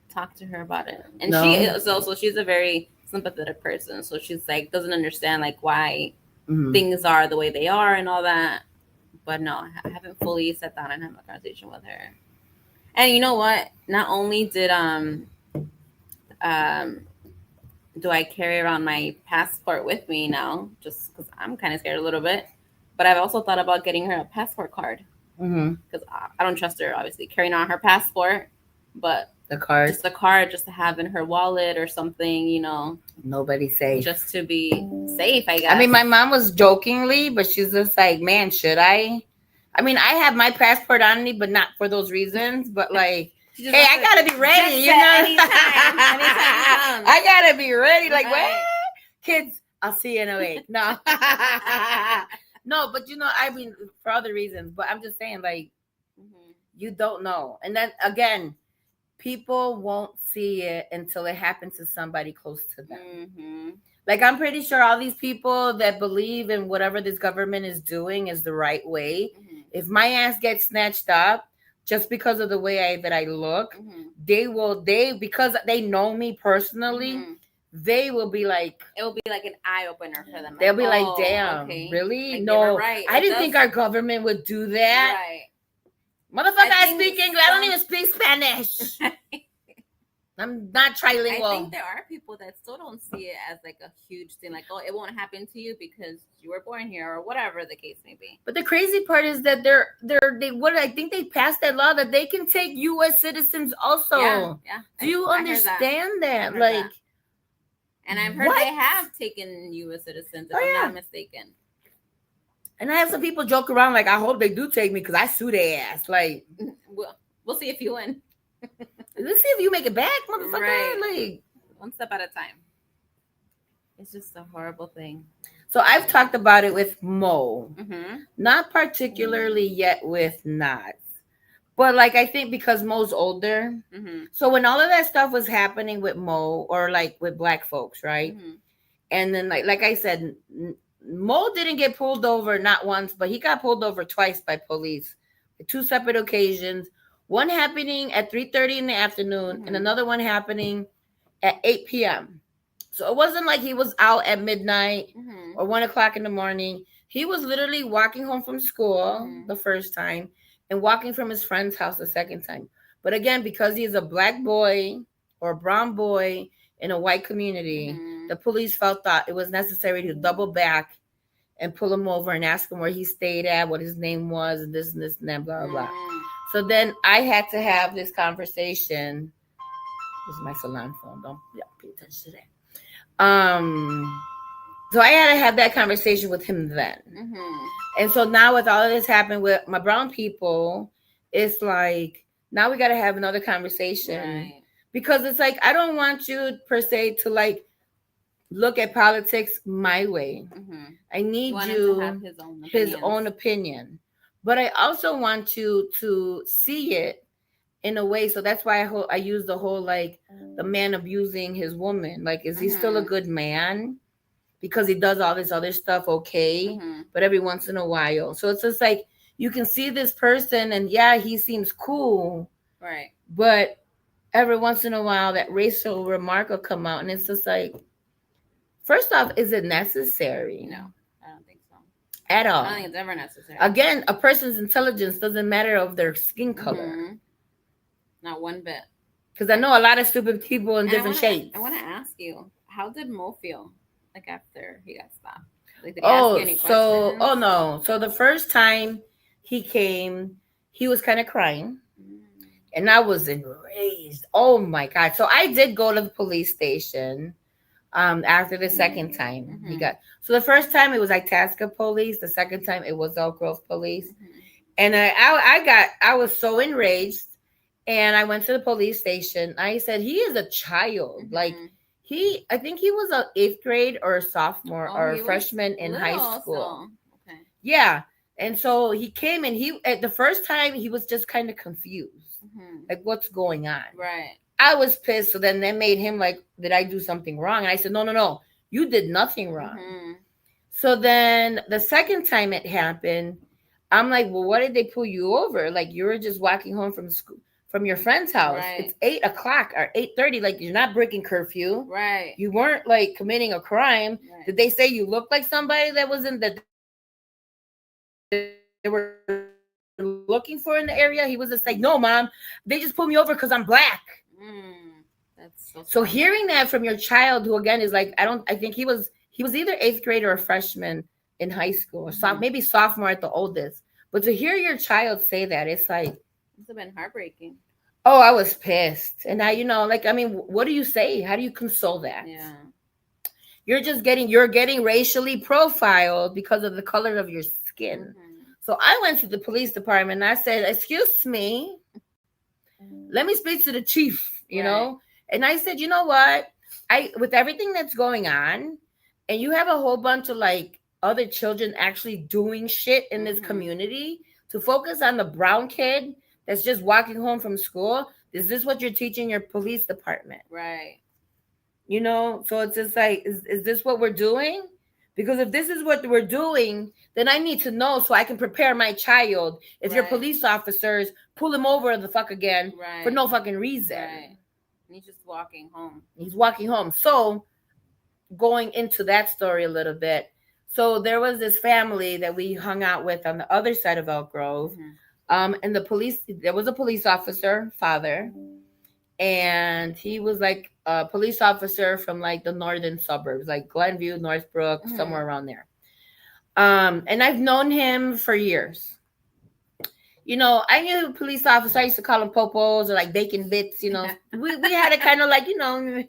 talked to her about it. And she is also, she's a very sympathetic person. So she's like, doesn't understand like why things are the way they are and all that. But no, I haven't fully sat down and had a conversation with her. And you know what? Not only did do I carry around my passport with me now, just because I'm kind of scared a little bit, but I've also thought about getting her a passport card. Because I don't trust her, obviously, carrying on her passport, but the card, just a card, just to have in her wallet or something, you know. Nobody's safe. Just to be safe, I guess. I mean, my mom was jokingly, but she's just like, man, should I? I mean, I have my passport on me, but not for those reasons. But like, hey, I gotta be ready, you know. Anytime I gotta be ready. Like, what? Kids, I'll see you in a week. No. No, but you know, I mean, for other reasons. But I'm just saying, like, you don't know. And then again, people won't see it until it happens to somebody close to them. Like, I'm pretty sure all these people that believe in whatever this government is doing is the right way. If my ass gets snatched up just because of the way that I look, because they know me personally, they will be like, it will be like an eye opener for them. They'll be like, damn, really? Like, no, right. I didn't think our government would do that. Right. Motherfucker, I speak English. I don't even speak Spanish. I'm not trilingual. I think there are people that still don't see it as like a huge thing. Like, oh, it won't happen to you because you were born here or whatever the case may be. But the crazy part is that I think they passed that law that they can take U.S. citizens also. Yeah. Do you understand that? Like, that. And I've heard they have taken U.S. citizens, if I'm not mistaken. And I have some people joke around like, I hope they do take me because I sue their ass. Like, we'll see if you win. Let's see if you make it back, motherfucker. Right. Like, one step at a time. It's just a horrible thing. So I've talked about it with Mo. Not particularly yet with Knots. But like, I think because Mo's older. So when all of that stuff was happening with Mo, or like with black folks, right? And then like I said, Mo didn't get pulled over not once, but he got pulled over twice by police. 2 separate occasions. One happening at 3:30 in the afternoon and another one happening at 8 p.m. So it wasn't like he was out at midnight or 1 o'clock in the morning. He was literally walking home from school the first time and walking from his friend's house the second time. But again, because he's a black boy or a brown boy in a white community, the police felt that it was necessary to double back and pull him over and ask him where he stayed at, what his name was, and this and that, blah, blah, blah. So then I had to have this conversation This is my salon phone. Don't pay attention to that. So I had to have that conversation with him then. Mm-hmm. And so now with all of this happening with my brown people, it's like now we got to have another conversation. Right. Because it's like I don't want you per se to like look at politics my way. Mm-hmm. I need want you him to have his own opinion. But I also want you to see it in a way. So that's why I use the whole like the man abusing his woman. Like, is he still a good man? Because he does all this other stuff, okay, but every once in a while. So it's just like you can see this person, and yeah, he seems cool, right? But every once in a while, that racial remark will come out, and it's just like, first off, is it necessary? No, I don't think so at all. I don't think it's ever necessary. Again, a person's intelligence doesn't matter of their skin color, not one bit. Because I know a lot of stupid people in different shades. I want to ask you, how did Mo feel? Like after he got stopped? Like, did he ask you any questions? No. So the first time he came, he was kind of crying. And I was enraged. Oh my God. So I did go to the police station after the second time he got. So the first time it was Itasca police. The second time it was Elk Grove police. And I was so enraged. And I went to the police station. I said, he is a child. Like, I think he was an 8th grade or a sophomore or a freshman in high school. So. Okay. Yeah. And so he came and at the first time he was just kind of confused. Like, what's going on? Right. I was pissed. So then they made him like, did I do something wrong? And I said, no. You did nothing wrong. So then the second time it happened, I'm like, well, what did they pull you over? Like, you were just walking home from school. From your friend's house. Right. It's 8 o'clock or 8:30. Like, you're not breaking curfew. Right. You weren't like committing a crime. Right. Did they say you look like somebody that was in they were looking for in the area? He was just like, no, mom, they just pulled me over because I'm black. That's so hearing that from your child, who again is like, I think he was either 8th grade or a freshman in high school, or maybe sophomore at the oldest. But to hear your child say that, it's like, it's been heartbreaking. Oh, I was pissed. And now, like, I mean, what do you say? How do you console that? Yeah. You're getting racially profiled because of the color of your skin. So I went to the police department and I said, excuse me, let me speak to the chief, you know? And I said, you know what? With everything that's going on, and you have a whole bunch of like other children actually doing shit in this community, to focus on the brown kid that's just walking home from school, is this what you're teaching your police department? Right. You know, so it's just like, is this what we're doing? Because if this is what we're doing, then I need to know so I can prepare my child if your police officers pull him over the fuck again for no fucking reason. Right. And he's just walking home. He's walking home. So going into that story a little bit. So there was this family that we hung out with on the other side of Elk Grove. And there was a police officer, father, and he was like a police officer from like the northern suburbs, like Glenview, Northbrook, somewhere around there. And I've known him for years. You know, I knew a police officer. I used to call him popos or like bacon bits, you know. we had a kind of like, you know.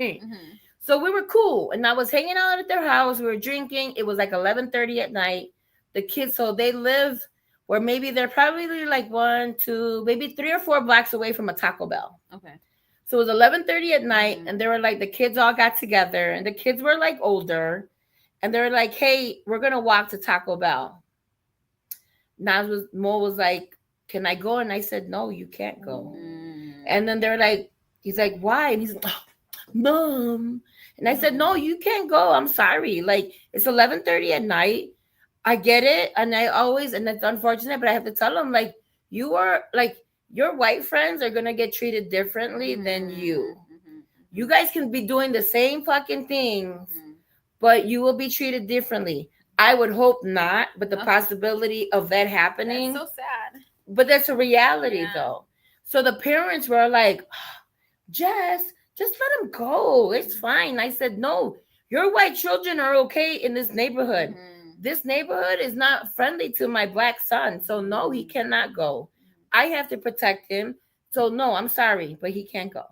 So we were cool. And I was hanging out at their house. We were drinking. It was like 11:30 at night. The kids, so they live where maybe they're probably like 1, 2, maybe 3 or 4 blocks away from a Taco Bell. Okay. So it was 11:30 at night, and they were like, the kids all got together, and the kids were like older, and they were like, hey, we're gonna walk to Taco Bell. Mo was like, can I go? And I said, no, you can't go. And then they're like, he's like, why? And he's like, oh, Mom. And I said, no, you can't go. I'm sorry. Like, it's 11:30 at night. I get it. And it's unfortunate, but I have to tell them, like, your white friends are going to get treated differently than you. You guys can be doing the same fucking things, but you will be treated differently. I would hope not, but the possibility of that happening. That's so sad. But that's a reality, though. So the parents were like, Jess, just let him go. It's fine. I said, no, your white children are okay in this neighborhood. This neighborhood is not friendly to my black son. So no, he cannot go. I have to protect him. So no, I'm sorry, but he can't go.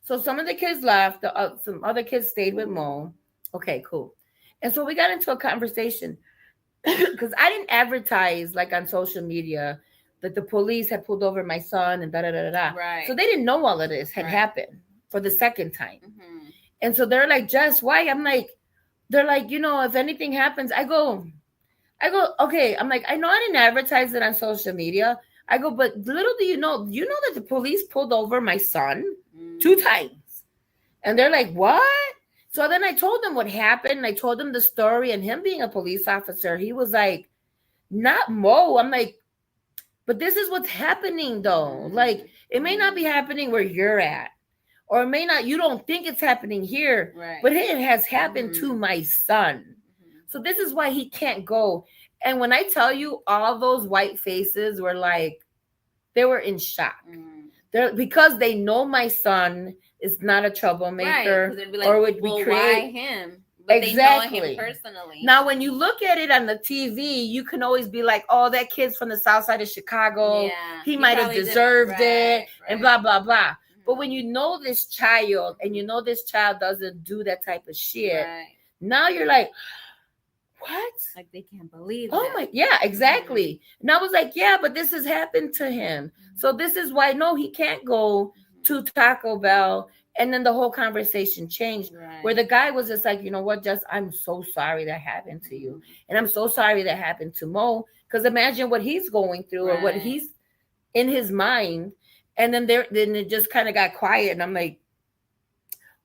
So some of the kids left. Some other kids stayed with Mo. Okay, cool. And so we got into a conversation because I didn't advertise like on social media that the police had pulled over my son and da da da da da. Right. So they didn't know all of this had happened for the second time. And so they're like, Jess, why? I'm like, they're like, if anything happens, I go, okay. I'm like, I know I didn't advertise it on social media. I go, but little do you know that the police pulled over my son 2 times. And they're like, what? So then I told them what happened. I told them the story, and him being a police officer, he was like, not Mo. I'm like, but this is what's happening though. Like, it may not be happening where you're at, or it may not, you don't think it's happening here, but it has happened to my son. So this is why he can't go. And when I tell you, all those white faces were like, they were in shock. They're, because they know my son is not a troublemaker, right, like, or would we create why him? But exactly. They know him personally. Now, when you look at it on the TV, you can always be like, "Oh, that kid's from the South Side of Chicago. Yeah, he might have deserved it," and blah blah blah. But when you know this child, and you know this child doesn't do that type of shit, now you're like, what? Like, they can't believe it. Oh my, yeah, exactly. And I was like, yeah, but this has happened to him. So this is why, no, he can't go to Taco Bell. And then the whole conversation changed, where the guy was just like, you know what, Jess, I'm so sorry that happened to you. And I'm so sorry that happened to Mo. Because imagine what he's going through, or what he's in his mind. And then it just kind of got quiet. And I'm like,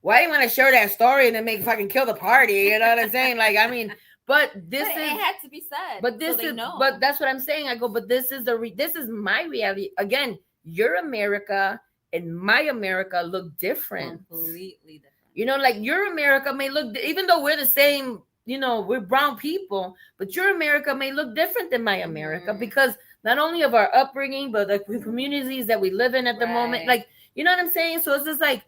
why do you want to share that story and then make fucking kill the party? You know what I'm saying? Like, I mean, but it had to be said. But this is, but that's what I'm saying. I go, but this is this is my reality. Again, your America and my America look different. Completely different. You know, like your America may look, even though we're the same, we're brown people, but your America may look different than my America because not only of our upbringing, but the communities that we live in at the moment. Like, you know what I'm saying? So it's just like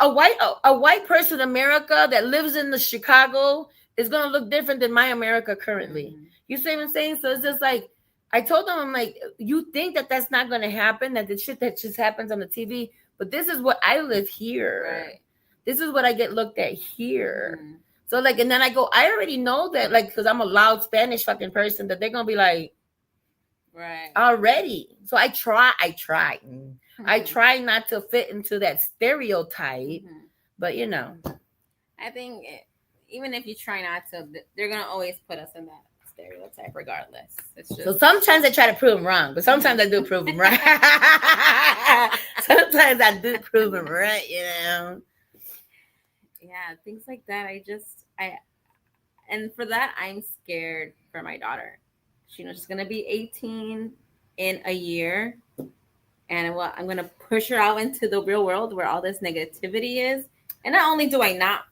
a white person in America that lives in the Chicago is going to look different than my America currently. You see what I'm saying? So it's just like, I told them, I'm like, you think that that's not going to happen, that the shit that just happens on the TV, but this is what I live here. Right. This is what I get looked at here. So like, and then I go, I already know that, like, because I'm a loud Spanish fucking person, that they're going to be like, already. So I try. I try not to fit into that stereotype, but I think even if you try not to, they're going to always put us in that stereotype regardless. It's just... So sometimes I try to prove them wrong, but sometimes I do prove them right. Sometimes I do prove them right, Yeah, things like that. And for that, I'm scared for my daughter. She's going to be 18 in a year. And I'm going to push her out into the real world where all this negativity is. And not only do I not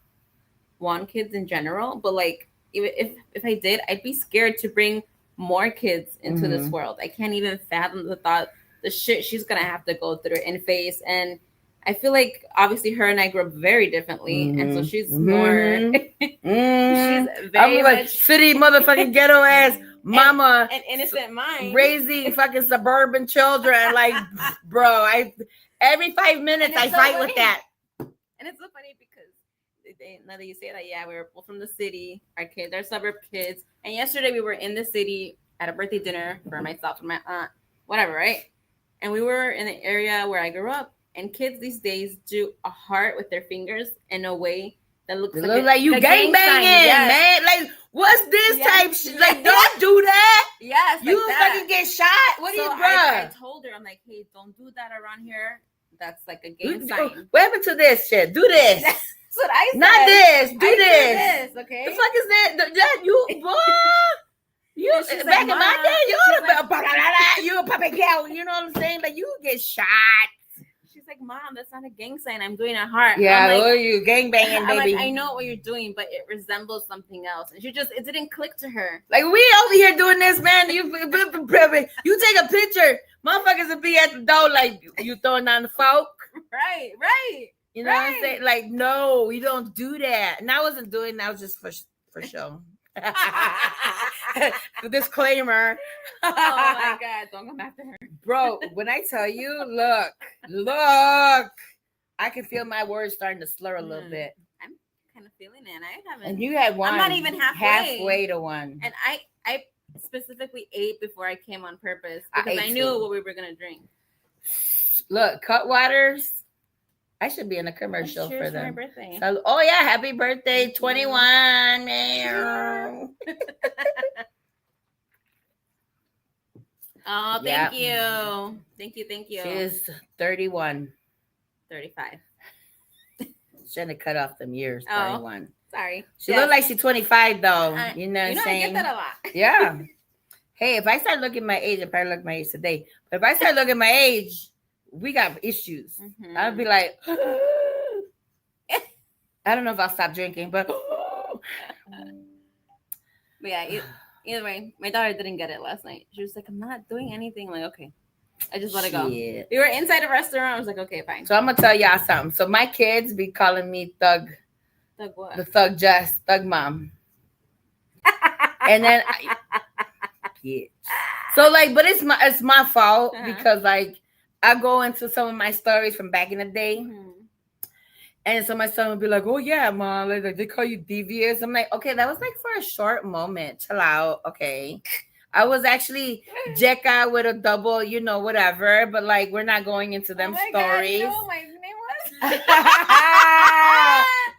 want kids in general, but like, if I did, I'd be scared to bring more kids into this world. I can't even fathom the thought, the shit she's gonna have to go through and face. And I feel like obviously her and I grew up very differently, and so she's more. She's very much city motherfucking ghetto ass mama, an innocent mind, raising fucking suburban children. Like, bro, every 5 minutes I fight with that. And it's so funny because now that you say that, yeah, we were both from the city. Our kids are suburb kids. And yesterday we were in the city at a birthday dinner for myself and my aunt, whatever, right? And we were in the area where I grew up. And kids these days do a heart with their fingers in a way that looks like you gang banging, man. Like, what's this type shit? Like, don't do that. Yes, you fucking get shot. What are you, bro? I told her, I'm like, hey, don't do that around here. That's like a gang sign. What happened to this shit? Do this. That's what I said. Not this. Do this. Okay. The fuck is that? That you, boy. You back like, in my day, you a puppy cow. You know what I'm saying? Like, you get shot. She's like, Mom, that's not a gang sign. I'm doing a heart. Yeah, like, what are you gang banging, baby? Like, I know what you're doing, but it resembles something else. And it didn't click to her. Like, we over here doing this, man. You take a picture. Motherfuckers will be at the door like, you throwing down the folk. Right. You know what I'm saying? Like, no, we don't do that. And I wasn't doing that. I was just for show. The disclaimer. Oh my God, don't come after her. Bro, when I tell you, look, I can feel my words starting to slur a little bit. I'm kind of feeling it. And I haven't. And you had one. I'm not even halfway to one. And I specifically ate before I came on purpose because I knew what we were gonna drink. Look, Cutwaters. I should be in a commercial for them. My birthday. So, oh yeah, happy birthday, 21, man. Oh, thank you. Thank you. She's 31. 35. Shouldn't have cut off them years. 31. Sorry. She looked like she's 25 though. You know what I'm saying? I get that a lot. Yeah. Hey, if I start looking my age, I probably look my age today. But if I start looking my age, we got issues. Mm-hmm. I'll be like, I don't know if I'll stop drinking, but yeah, either way, my daughter didn't get it last night. She was like, I'm not doing anything. I'm like, okay. I just let it go. We were inside a restaurant. I was like, okay, fine. So I'm gonna tell y'all something. So my kids be calling me Thug. Thug what? The Thug Jess, Thug Mom. And then so like, but it's my fault because like I go into some of my stories from back in the day. Mm-hmm. And so my son would be like, oh yeah, Mom, like they call you devious. I'm like, okay, that was like for a short moment. Chill out. Okay. I was actually Jekka with a double, whatever. But like, we're not going into them stories. God, you know what my name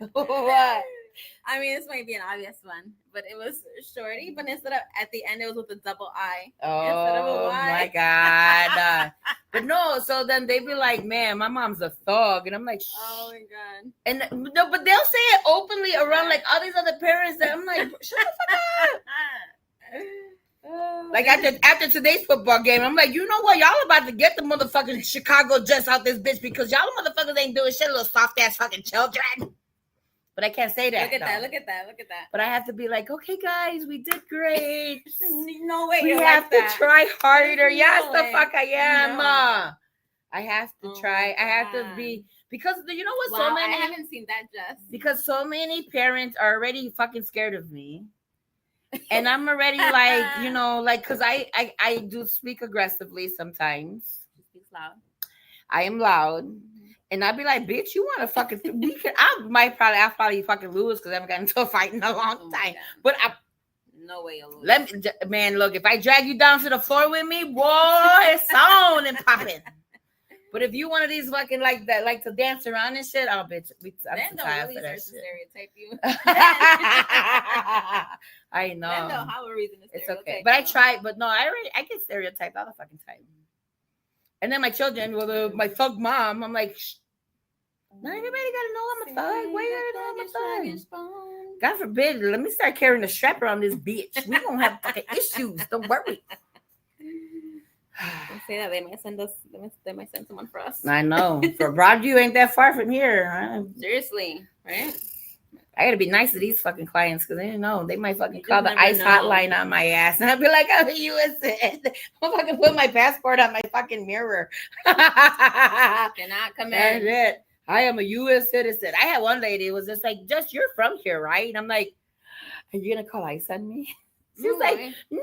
was? What? I mean, this might be an obvious one, but it was Shorty. But instead of at the end, it was with a double I. Oh my God! But no, so then they'd be like, "Man, my mom's a thug," and I'm like, shh. "Oh my God!" And no, but they'll say it openly around like all these other parents. That I'm like, "Shut the fuck up." Like after today's football game, I'm like, you know what? Y'all about to get the motherfucking Chicago Jets out this bitch because y'all motherfuckers ain't doing shit, little soft ass fucking children. But I can't say that. Look at that. But I have to be like, okay, guys, we did great. No way. We have to try harder. Yes, the fuck I am. No. I have to try. I have to be because you know what? Wow, so many. I haven't seen that, Jess. Because so many parents are already fucking scared of me. And I'm already like, because I do speak aggressively sometimes. She speaks loud. I am loud. And I'd be like, bitch, you want to fucking, I'll probably fucking lose because I haven't gotten into a fight in a long time. But no way you'll lose. Man, look, if I drag you down to the floor with me, boy, it's on and popping. But if you one of these fucking like that, like to dance around and shit, oh bitch, then they'll really start to stereotype you. I know. Then they'll have a reason to stereotype. It's okay, but I tried. But no, I get stereotyped all the fucking time. And then my children, my thug mom, I'm like, shh. Not everybody gotta know I'm a thug. Why you gotta know I'm a thug? God forbid, let me start carrying a strap around this bitch. We gonna have fucking issues. Don't worry. Don't say that. They might send us. They might send someone for us. I know. For Broadview ain't that far from here. Seriously, right? I gotta be nice to these fucking clients because they don't know. They might fucking call the ICE hotline on my ass. And I'll be like, I'm a U.S. citizen. I'll fucking put my passport on my fucking mirror. Cannot come in. That's it. I am a U.S. citizen. I had one lady, it was just like, just you're from here, right? And I'm like, are you gonna call ICE on me? She's like, no,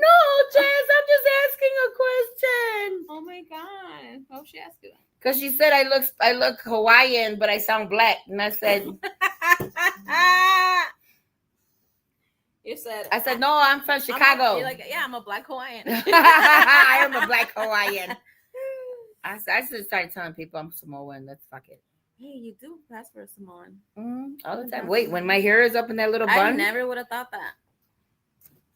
Jess, I'm just asking a question. Oh my God. What was she asking? Because she said I look Hawaiian, but I sound black. And I said, I said, no, I'm from Chicago. You're like, yeah, I'm a black Hawaiian. I am a black Hawaiian. I just started telling people I'm Samoan. Let's fuck it. Hey, you do pass for a Samoan. All the time. Wait, when my hair is up in that little bun? I never would have thought that.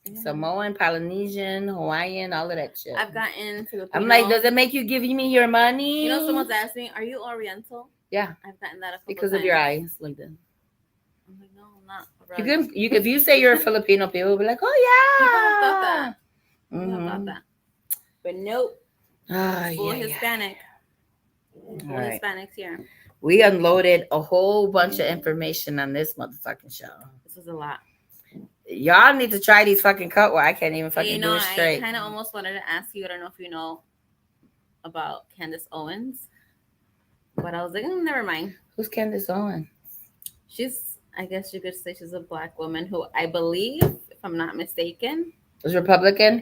Yeah. Samoan, Polynesian, Hawaiian, all of that shit. I've gotten Filipino. I'm like, does it make you give me your money? You know, someone's asked me, are you Oriental? Yeah. I've gotten that a couple because times. of your eyes, like that. I'm like, no, I'm not. If you say you're a Filipino, people will be like, oh yeah. People have thought that. People have thought that. But nope. Full Hispanic. Full Hispanics here. We unloaded a whole bunch of information on this motherfucking show. This was a lot. Y'all need to try these fucking cut where I can't even fucking do it straight. I kind of almost wanted to ask you. I don't know if you know about Candace Owens, but I was like, never mind. Who's Candace Owens? She's, I guess you could say, she's a black woman who I believe, if I'm not mistaken, is Republican.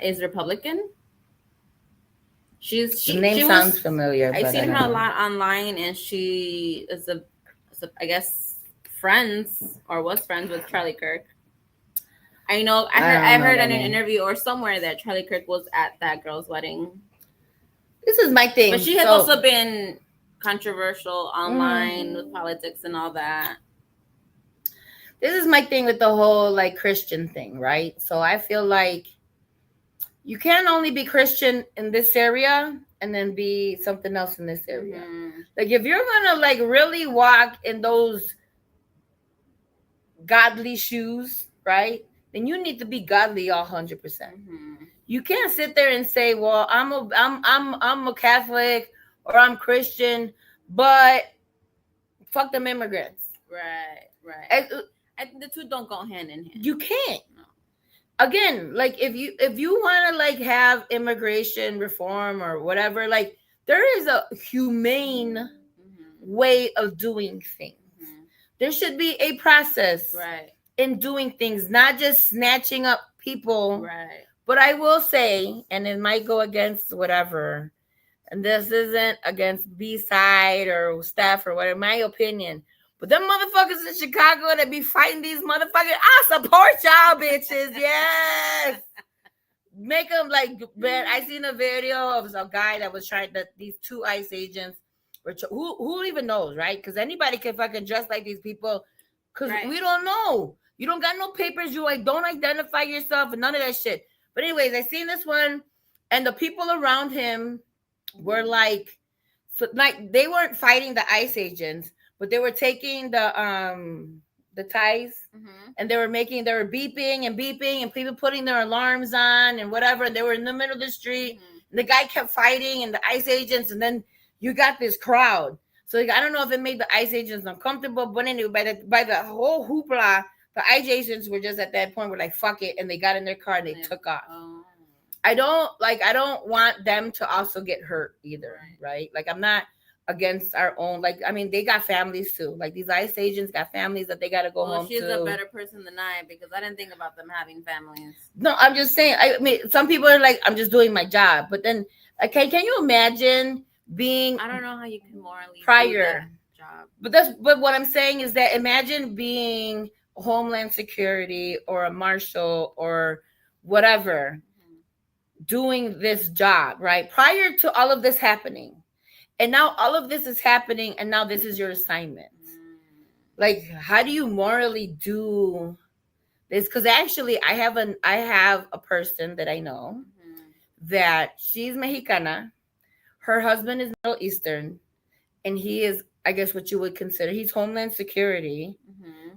The name sounds familiar. I've but seen I don't her a know. lot online, and she is I guess friends or was friends with Charlie Kirk. I know. I don't know heard that in an name. interview or somewhere that Charlie Kirk was at that girl's wedding. This is my thing. But she has also been controversial online with politics and all that. This is my thing with the whole like Christian thing, right? So I feel like you can't only be Christian in this area and then be something else in this area. Like if you're gonna like really walk in those godly shoes, right? Then you need to be godly 100%. You can't sit there and say, "Well, I'm a Catholic or I'm Christian, but fuck them immigrants." Right. The two don't go hand in hand. You can't. No. Again, like if you want to like have immigration reform or whatever, like there is a humane way of doing things. There should be a process in doing things, not just snatching up people. Right. But I will say, and it might go against whatever, and this isn't against B-side or Steph or whatever, my opinion. But them motherfuckers in Chicago that be fighting these motherfuckers, I support y'all bitches. Yes. Make them like, man, I seen a video of a guy that was trying that these two ICE agents were, who even knows, right? Because anybody can fucking dress like these people because we don't know. You don't got no papers. You like don't identify yourself and none of that shit. But anyways, I seen this one and the people around him were like, so like they weren't fighting the ICE agents, but they were taking the ties and they were beeping and people putting their alarms on and whatever. And they were in the middle of the street. And the guy kept fighting and the ICE agents, and then you got this crowd. So like, I don't know if it made the ICE agents uncomfortable, but anyway, by the whole hoopla, the ICE agents were just at that point were like, fuck it, and they got in their car and they took off. I don't want them to also get hurt either, right? Like I'm not against our own, like, I mean, they got families too. Like these ICE agents got families that they got to go home to. She's a better person than I, because I didn't think about them having families. No, I'm just saying, I mean, some people are like, I'm just doing my job. But then, okay, can you imagine being... I don't know how you can morally prior do that job. But what I'm saying is that imagine being Homeland Security or a marshal or whatever, doing this job, right? Prior to all of this happening. And now all of this is happening, and now this is your assignment. Like, how do you morally do this? Because actually, I have a person that I know that she's Mexicana. Her husband is Middle Eastern, and he is, I guess, what you would consider, he's Homeland Security,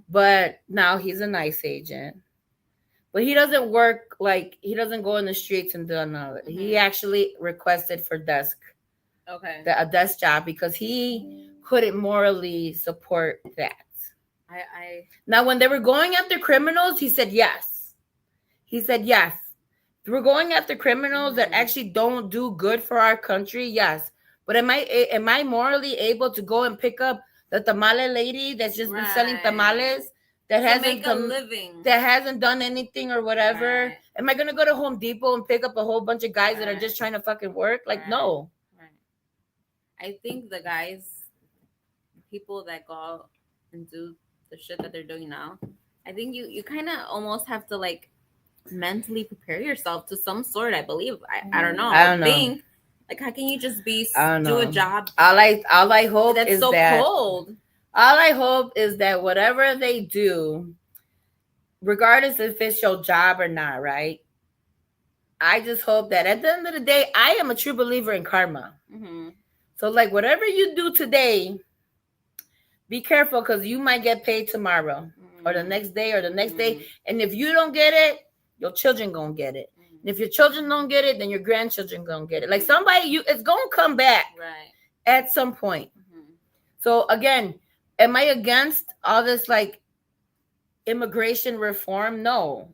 but now he's a ICE agent. But he doesn't work, like, he doesn't go in the streets and do none of it. He actually requested for desk. A desk job because he couldn't morally support that. Now, when they were going after criminals, he said yes. We're going after criminals that actually don't do good for our country. Yes, but am I morally able to go and pick up the tamale lady that's just been selling tamales that hasn't a living, that hasn't done anything or whatever? Am I gonna go to Home Depot and pick up a whole bunch of guys that are just trying to fucking work? Like, no. I think the people that go out and do the shit that they're doing now, I think you kind of almost have to like mentally prepare yourself to some sort. I believe. I don't know. I think like, how can you just do a job? All I hope that's is so that cold. All I hope is that whatever they do, regardless if it's your job or not, right? I just hope that at the end of the day, I am a true believer in karma. So, like, whatever you do today, be careful because you might get paid tomorrow or the next day or the next day. And if you don't get it, your children gonna get it. And if your children don't get it, then your grandchildren gonna get it. Like it's gonna come back at some point. So again, am I against all this like immigration reform? No.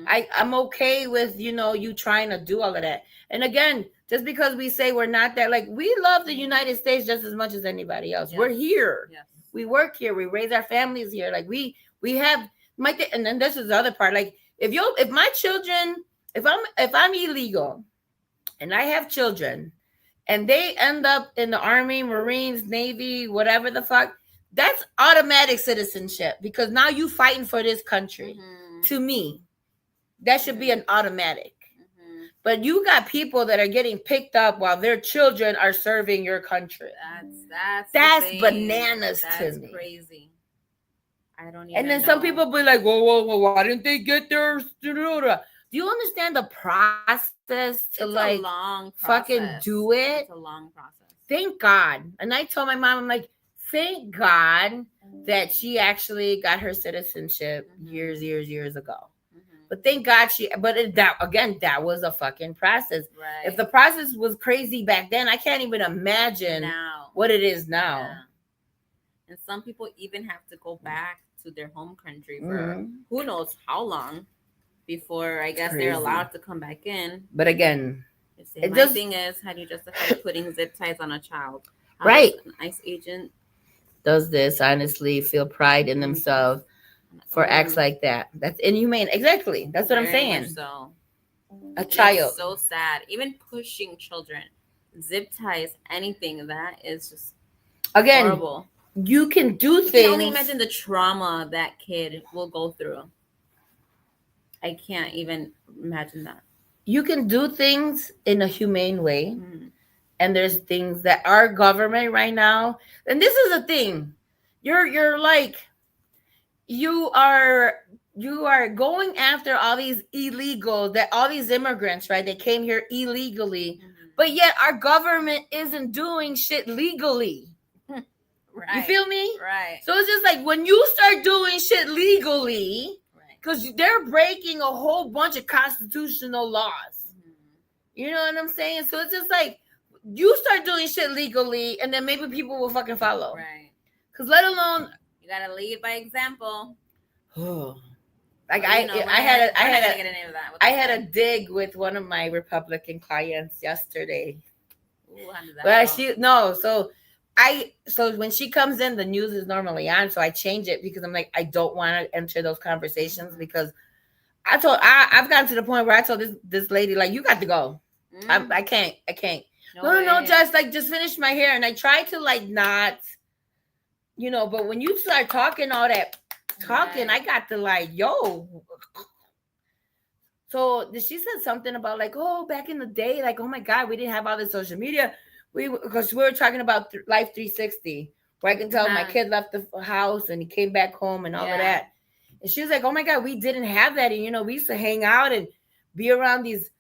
I'm okay with, you trying to do all of that. And again, just because we say we're not that, like, we love the United States just as much as anybody else. We're here. We work here. We raise our families here. Like we have and then this is the other part. Like if my children, if I'm illegal and I have children and they end up in the Army, Marines, Navy, whatever the fuck, that's automatic citizenship because now you fighting for this country. To me, that should be an automatic. But you got people that are getting picked up while their children are serving your country. That's bananas to me. Crazy. I don't even And then know. some people be like, well, why didn't they get their... Do you understand the process to a long fucking process. do it? It's a long process. Thank God. And I told my mom, I'm like, thank God that she actually got her citizenship years ago. But thank God that was a fucking process. Right. If the process was crazy back then, I can't even imagine what it is now. Yeah. And some people even have to go back to their home country for who knows how long before I guess they're allowed to come back in. But again, my thing is, how do you justify putting zip ties on a child? How right. An ICE agent does this honestly feel pride in themselves for acts like that. That's inhumane. Exactly. That's what I'm saying. So a child. It's so sad. Even pushing children, zip ties, anything, that is just horrible. You can do things. You can only imagine the trauma that kid will go through. I can't even imagine that. You can do things in a humane way. And there's things that our government right now, and this is a thing. You're like, you are going after all these illegals, that all these immigrants, right? They came here illegally, but yet our government isn't doing shit legally. Right. You feel me? Right. So it's just like when you start doing shit legally, because they're breaking a whole bunch of constitutional laws. You know what I'm saying? So it's just like you start doing shit legally, and then maybe people will fucking follow. Right. Because let alone, you gotta lead by example. Like I had a dig with one of my Republican clients yesterday. Ooh, how did that go? So when she comes in, the news is normally on, so I change it because I'm like, I don't want to enter those conversations because I've gotten to the point where I told this lady, like, you got to go. I can't. No, Jess, like, just finish my hair. And I tried to, like, not, but when you start talking all that talking, I got to, like, yo. So she said something about, like, oh, back in the day, like, oh my God, we didn't have all this social media. Because we were talking about Life 360, where I can tell my kid left the house and he came back home and all of that. And she was like, oh my God, we didn't have that. And, we used to hang out and be around these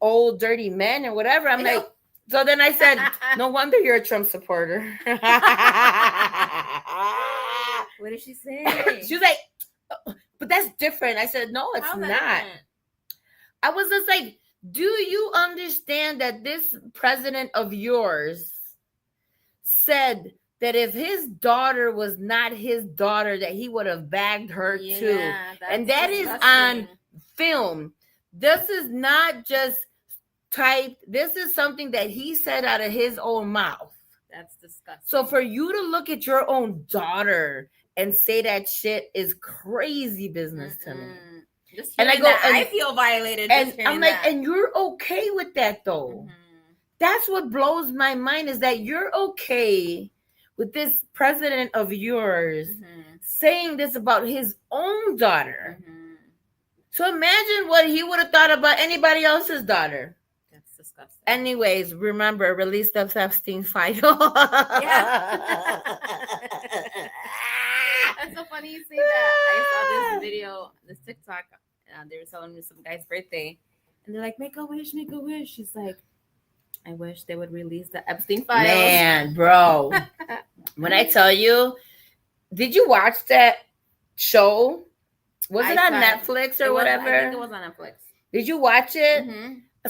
old dirty men and whatever. I'm like, so then I said, no wonder you're a Trump supporter. What did she say? She was like, but that's different. I said, no, it's not. Different? I was just like, do you understand that this president of yours said that if his daughter was not his daughter, that he would have bagged her too? And that is on film. This is not just typed. This is something that he said out of his own mouth. That's disgusting. So for you to look at your own daughter and say that shit is crazy business to me. And I feel violated. And I'm like, and you're okay with that though. That's what blows my mind, is that you're okay with this president of yours saying this about his own daughter. So imagine what he would have thought about anybody else's daughter. That's disgusting. Anyways, remember, release the Epstein file. Yeah. That's so funny you say that. I saw this video, this TikTok. They were telling me some guy's birthday, and they're like, "Make a wish, make a wish." She's like, "I wish they would release the Epstein files." Man, bro, when I tell you, did you watch that show? Was it on Netflix or whatever? I think it was on Netflix. Did you watch it?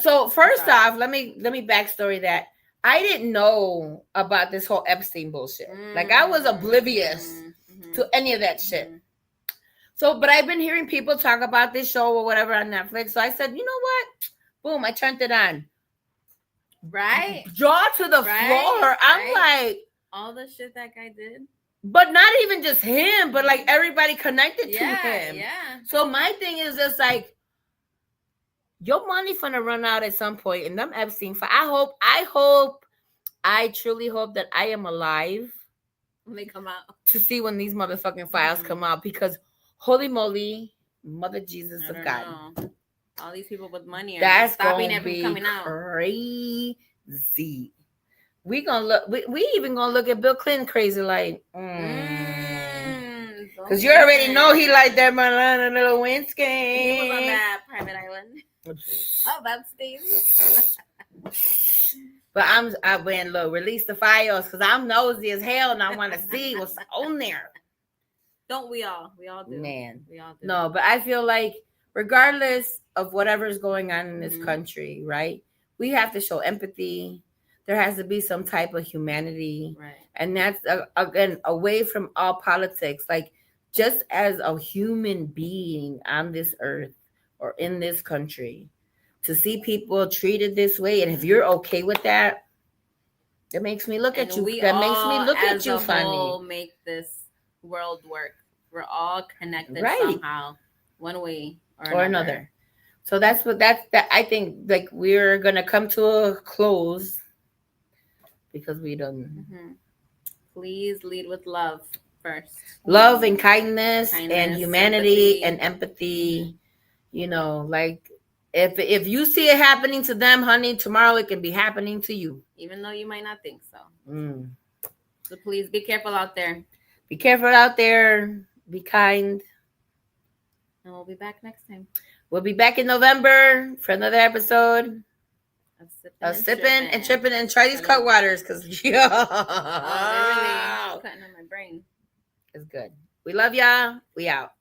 So first off, let me backstory that. I didn't know about this whole Epstein bullshit. Like, I was oblivious to any of that shit. So, but I've been hearing people talk about this show or whatever on Netflix. So I said, you know what? Boom, I turned it on. Right. Jaw to the floor. I'm like, all the shit that guy did. But not even just him, but like everybody connected to him. Yeah. So my thing is just like, Your money finna run out at some point, and them Epstein. I truly hope that I am alive when they come out. to see when these motherfucking files come out, because holy moly, Mother Jesus of God, know. All these people with money are that's stopping gonna it from be coming out. crazy. We gonna look. We even gonna look at Bill Clinton crazy like. Because you already know he like that man little Winsky. He was on that private island. Oh, Epstein. But I went, look, release the files because I'm nosy as hell and I want to see what's on there. Don't we all? We all do. Man. We all do. No, but I feel like regardless of whatever's going on in this country, right? We have to show empathy. There has to be some type of humanity. Right. And that's, again, away from all politics. Like, just as a human being on this earth or in this country, to see people treated this way, and if you're okay with that, it makes me look at you. That makes me look at you funny. Make this world work. We're all connected somehow, one way or another. So that's that. I think like we're gonna come to a close because we don't. Please lead with love first. Love and kindness and humanity and empathy. You know, like. If you see it happening to them, honey, tomorrow it can be happening to you. Even though you might not think so. So please be careful out there. Be careful out there. Be kind. And we'll be back next time. We'll be back in November for another episode of Sippin and Trippin, and try these cut waters because they're really cutting on my brain. It's good. We love y'all. We out.